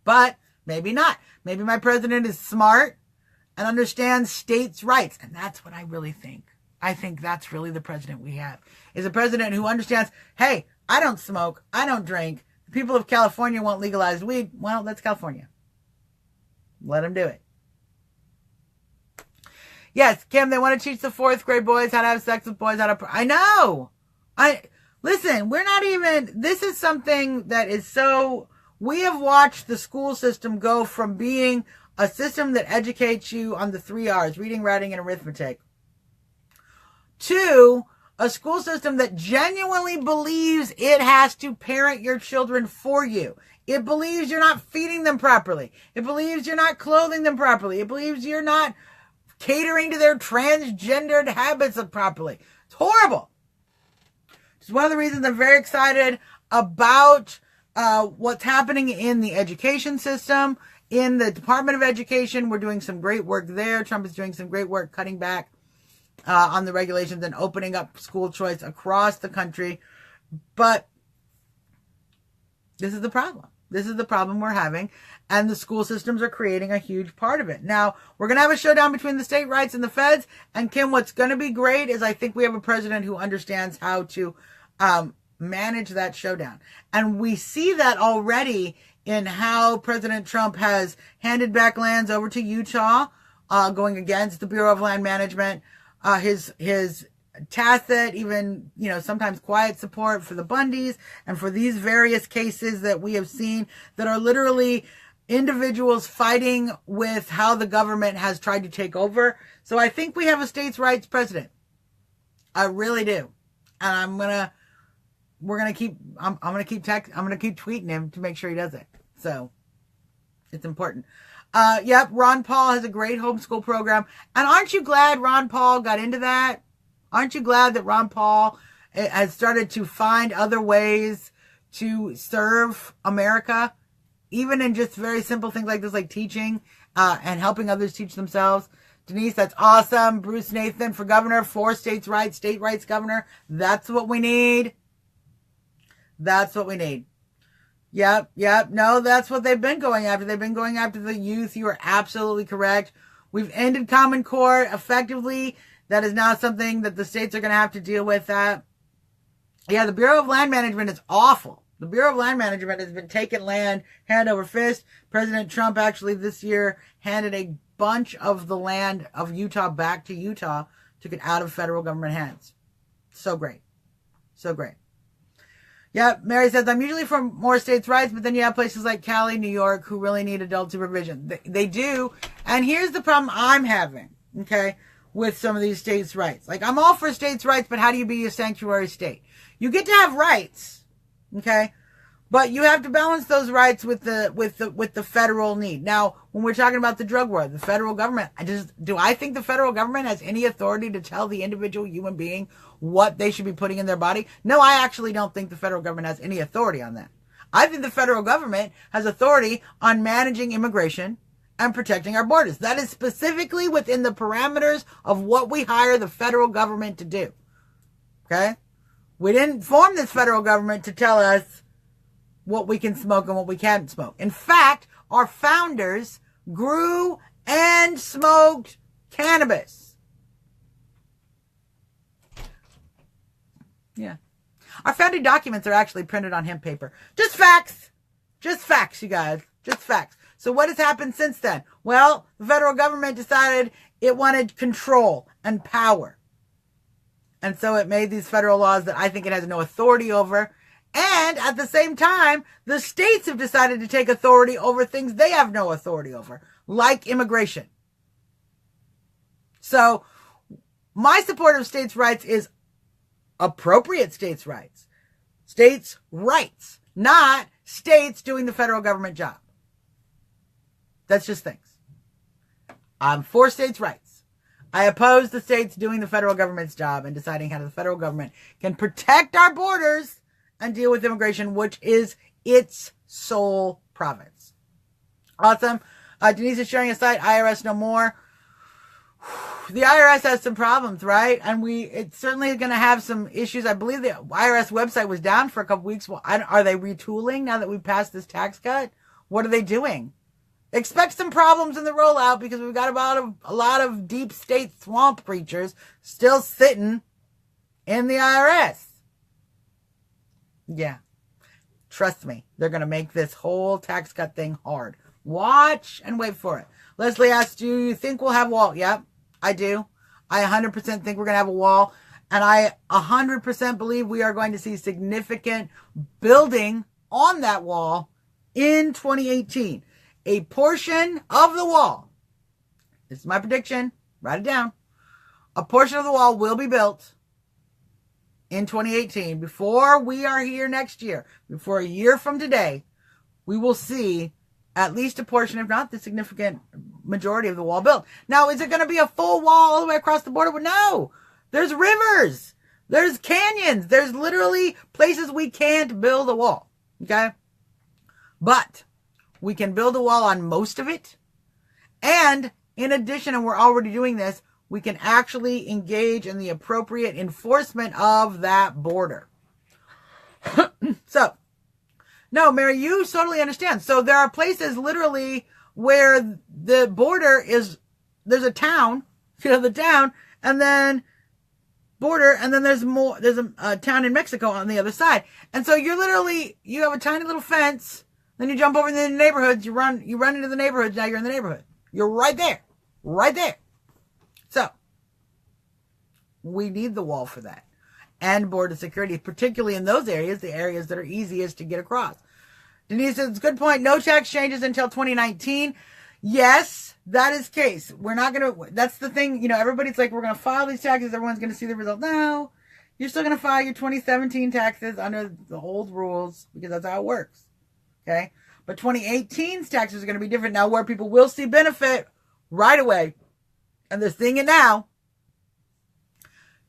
But maybe not. Maybe my president is smart and understands states' rights. And that's what I really think. I think that's really the president we have, is a president who understands, hey, I don't smoke, I don't drink. The people of California want legalized weed. Well, that's California. Let them do it. Yes, Kim, they want to teach the 4th grade boys how to have sex with boys. I know. Listen, we're not even, this is something that is so, we have watched the school system go from being a system that educates you on the 3 R's, reading, writing, and arithmetic, to a school system that genuinely believes it has to parent your children for you. It believes you're not feeding them properly. It believes you're not clothing them properly. It believes you're not catering to their transgendered habits properly. It's horrible. It's one of the reasons I'm very excited about what's happening in the education system. In the Department of Education, we're doing some great work there. Trump is doing some great work cutting back on the regulations and opening up school choice across the country. But this is the problem. This is the problem we're having. And the school systems are creating a huge part of it. Now, we're going to have a showdown between the state rights and the feds. And Kim, what's going to be great is I think we have a president who understands how to manage that showdown. And we see that already in how President Trump has handed back lands over to Utah, going against the Bureau of Land Management. His tacit, even, sometimes quiet support for the Bundys and for these various cases that we have seen that are literally individuals fighting with how the government has tried to take over. So I think we have a states' rights president. I really do. And I'm going to keep tweeting him to make sure he does it. So it's important. Yep. Ron Paul has a great homeschool program. And aren't you glad Ron Paul got into that? Aren't you glad that Ron Paul has started to find other ways to serve America, even in just very simple things like this, like teaching, and helping others teach themselves? Denise, that's awesome. Bruce Nathan for governor, for state rights governor. That's what we need. That's what we need. Yep. No, that's what they've been going after. They've been going after the youth. You are absolutely correct. We've ended Common Core effectively. That is now something that the states are going to have to deal with. That. Yeah, the Bureau of Land Management is awful. The Bureau of Land Management has been taking land hand over fist. President Trump actually this year handed a bunch of the land of Utah back to Utah, took it out of federal government hands. So great. So great. Yep, Mary says, I'm usually for more states' rights, but then you have places like Cali, New York, who really need adult supervision. They do. And here's the problem I'm having, okay, with some of these states' rights. Like, I'm all for states' rights, but how do you be a sanctuary state? You get to have rights, okay, but you have to balance those rights with the federal need. Now, when we're talking about the drug war, the federal government, do I think the federal government has any authority to tell the individual human being what they should be putting in their body? No, I actually don't think the federal government has any authority on that. I think the federal government has authority on managing immigration and protecting our borders. That is specifically within the parameters of what we hire the federal government to do. Okay? We didn't form this federal government to tell us what we can smoke and what we can't smoke. In fact, our founders grew and smoked cannabis. Yeah. Our founding documents are actually printed on hemp paper. Just facts. Just facts, you guys. Just facts. So what has happened since then? Well, the federal government decided it wanted control and power. And so it made these federal laws that I think it has no authority over. And at the same time, the states have decided to take authority over things they have no authority over, like immigration. So my support of states' rights is appropriate states' rights. States' rights, not states doing the federal government job. That's just things. I'm for states' rights. I oppose the states doing the federal government's job and deciding how the federal government can protect our borders and deal with immigration, which is its sole province. Awesome. Denise is sharing a site, IRS No More. The IRS has some problems, right? And it's certainly going to have some issues. I believe the IRS website was down for a couple weeks. Well, are they retooling now that we passed this tax cut? What are they doing? Expect some problems in the rollout because we've got a lot of deep state swamp creatures still sitting in the IRS. Yeah. Trust me. They're going to make this whole tax cut thing hard. Watch and wait for it. Leslie asked, do you think we'll have a wall? Yep, I do. I 100% think we're going to have a wall. And I 100% believe we are going to see significant building on that wall in 2018. A portion of the wall, this is my prediction, write it down. A portion of the wall will be built in 2018. Before we are here next year, before a year from today, we will see at least a portion, if not the significant majority of the wall built. Now, is it going to be a full wall all the way across the border? Well, no. There's rivers. There's canyons. There's literally places we can't build a wall. Okay? But we can build a wall on most of it. And in addition, and we're already doing this, we can actually engage in the appropriate enforcement of that border. So, no, Mary, you totally understand. So there are places literally where the border is, there's a town, the town, and then border, and then there's a town in Mexico on the other side. And so you have a tiny little fence, then you jump over into the neighborhoods, you run into the neighborhoods, now you're in the neighborhood. You're right there. Right there. So, we need the wall for that. And border security, particularly in those areas, the areas that are easiest to get across. Denise says, good point. No tax changes until 2019. Yes, that is the case. We're not going to, that's the thing, everybody's like, we're going to file these taxes, everyone's going to see the result. No, you're still going to file your 2017 taxes under the old rules because that's how it works. Okay? But 2018's taxes are going to be different now, where people will see benefit right away. And they're seeing it now.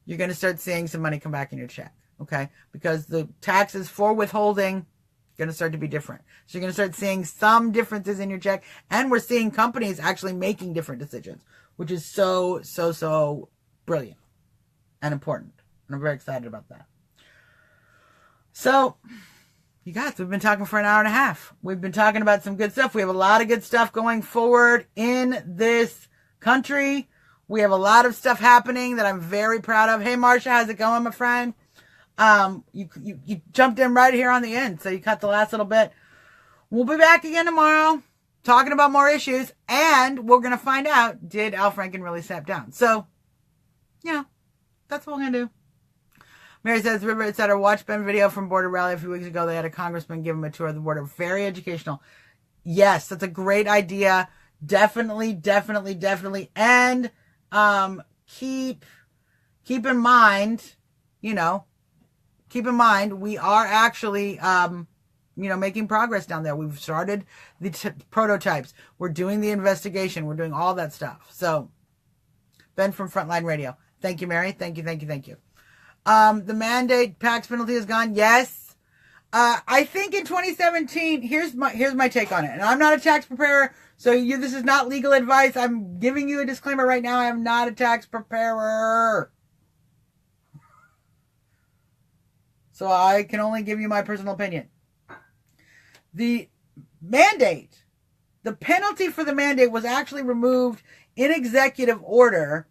You're going to start seeing some money come back in your check. Okay? Because the taxes for withholding are going to start to be different. So you're going to start seeing some differences in your check. And we're seeing companies actually making different decisions. which is so, so, so brilliant and important. And I'm very excited about that. So, you guys, we've been talking for an hour and a half. We've been talking about some good stuff. We have a lot of good stuff going forward in this country. We have a lot of stuff happening that I'm very proud of. Hey, Marsha, how's it going, my friend? You jumped in right here on the end, so you cut the last little bit. We'll be back again tomorrow talking about more issues, and we're going to find out, did Al Franken really step down? So, yeah, that's what we're going to do. Mary says, River said, I watched Ben video from Border Rally a few weeks ago. They had a congressman give him a tour of the border. Very educational. Yes, that's a great idea. Definitely. And keep in mind, we are actually, making progress down there. We've started the prototypes. We're doing the investigation. We're doing all that stuff. So, Ben from Frontline Radio. Thank you, Mary. Thank you. The mandate tax penalty is gone. Yes. I think in 2017, here's my take on it. And I'm not a tax preparer, so this is not legal advice. I'm giving you a disclaimer right now. I am not a tax preparer. So I can only give you my personal opinion. The mandate, the penalty for the mandate was actually removed in executive order.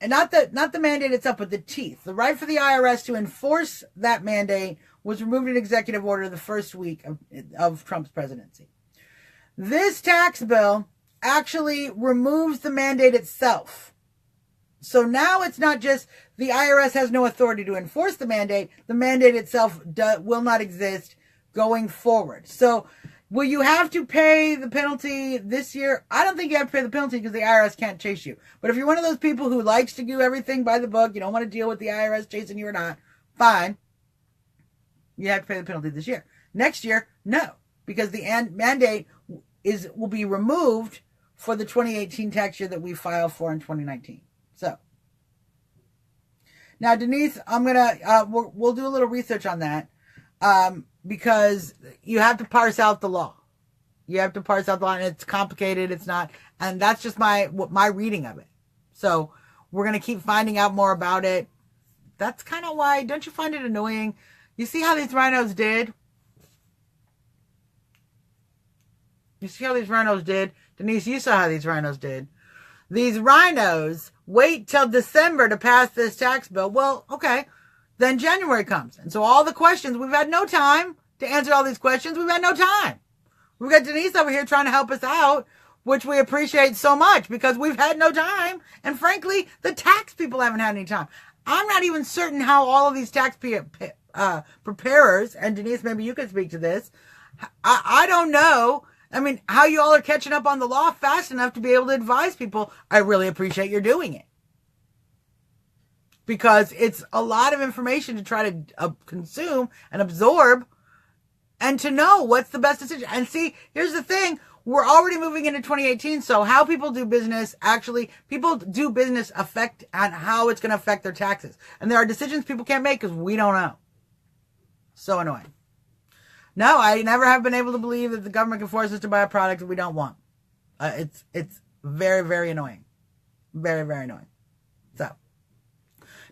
And not the mandate itself, but the teeth. The right for the IRS to enforce that mandate was removed in executive order the first week of Trump's presidency. This tax bill actually removes the mandate itself. So now it's not just the IRS has no authority to enforce the mandate itself will not exist going forward. So will you have to pay the penalty this year? I don't think you have to pay the penalty because the IRS can't chase you. But if you're one of those people who likes to do everything by the book, you don't want to deal with the IRS chasing you or not, fine. You have to pay the penalty this year. Next year, no. Because the mandate will be removed for the 2018 tax year that we filed for in 2019. So. Now, Denise, I'm going to, we'll do a little research on that. Because you have to parse out the law. You have to parse out the law, and it's complicated. It's not, and that's just my reading of it. So we're going to keep finding out more about it. That's kind of why, don't you find it annoying? You see how these rhinos did? Denise, you saw how these rhinos did. These rhinos wait till December to pass this tax bill. Well, okay. Then January comes. And so all the questions, we've had no time to answer all these questions. We've had no time. We've got Denise over here trying to help us out, which we appreciate so much because we've had no time. And frankly, the tax people haven't had any time. I'm not even certain how all of these tax preparers, and Denise, maybe you could speak to this. I don't know. I mean, how you all are catching up on the law fast enough to be able to advise people. I really appreciate you're doing it. Because it's a lot of information to try to consume and absorb and to know what's the best decision. And see, here's the thing. We're already moving into 2018. So how people do business, people do business affect on how it's going to affect their taxes. And there are decisions people can't make because we don't know. So annoying. No, I never have been able to believe that the government can force us to buy a product that we don't want. It's very, very annoying. Very, very annoying. So.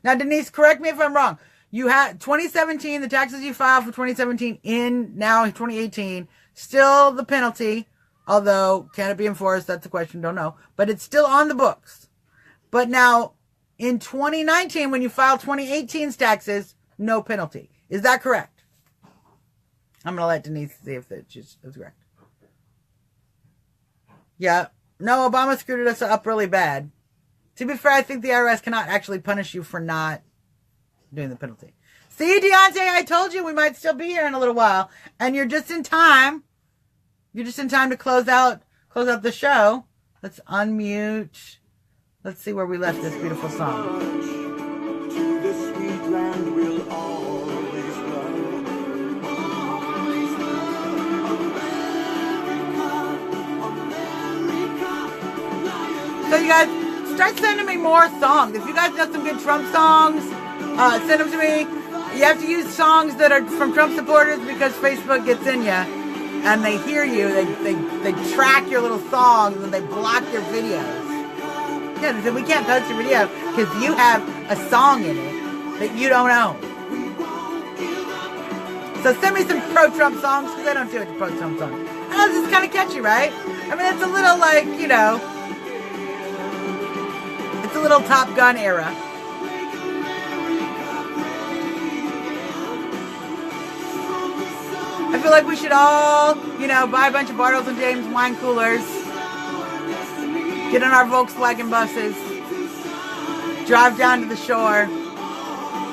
Now, Denise, correct me if I'm wrong. You had 2017, the taxes you filed for 2017 in now 2018, still the penalty, although can it be enforced? That's the question. Don't know. But it's still on the books. But now in 2019, when you file 2018's taxes, no penalty. Is that correct? I'm going to let Denise see if that's correct. Yeah. No, Obama screwed us up really bad. To be fair, I think the IRS cannot actually punish you for not doing the penalty. See, Deontay, I told you we might still be here in a little while. And you're just in time. You're just in time to close out the show. Let's unmute. Let's see where we left this beautiful song. To the sweet land we'll always love. Always love America. So you guys, start sending me more songs. If you guys know some good Trump songs, send them to me. You have to use songs that are from Trump supporters because Facebook gets in you and they hear you. They track your little songs and they block your videos. Yeah, they said we can't post your video because you have a song in it that you don't own. So send me some pro-Trump songs because I don't do it to pro-Trump songs. Oh, this is kind of catchy, right? I mean, it's a little like, you know, it's a little Top Gun era. I feel like we should all, you know, buy a bunch of Bartles and James wine coolers, get in our Volkswagen buses, drive down to the shore,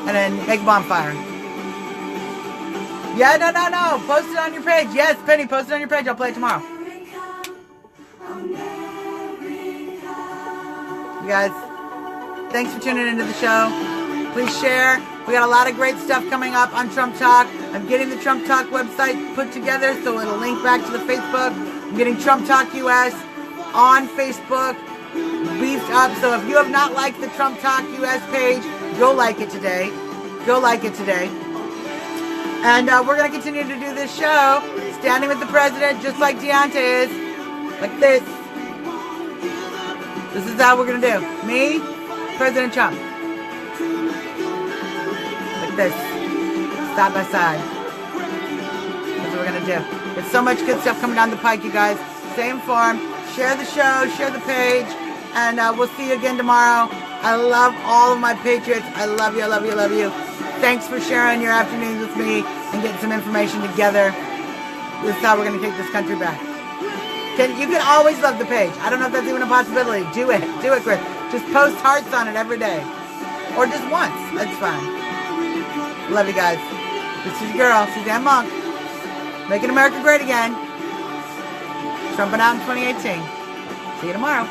and then make a bonfire. Yeah, no. Post it on your page. Yes, Penny, post it on your page. I'll play it tomorrow. You guys, thanks for tuning into the show. Please share. We got a lot of great stuff coming up on Trump Talk. I'm getting the Trump Talk website put together so it'll link back to the Facebook. I'm getting Trump Talk US on Facebook beefed up. So if you have not liked the Trump Talk US page, go like it today. Go like it today. And we're going to continue to do this show, standing with the president, just like Deontay is. Like this. This is how we're going to do. Me, President Trump. Like this. Side by side. That's what we're going to do. There's so much good stuff coming down the pike, you guys. Stay informed. Share the show. Share the page. And we'll see you again tomorrow. I love all of my patriots. I love you. I love you. I love you. Thanks for sharing your afternoons with me and getting some information together. This is how we're going to take this country back. You can always love the page. I don't know if that's even a possibility. Do it. Do it, Chris. Just post hearts on it every day. Or just once. That's fine. Love you guys. This is your girl, Suzzanne Monk. Making America great again. Trumping out in 2018. See you tomorrow.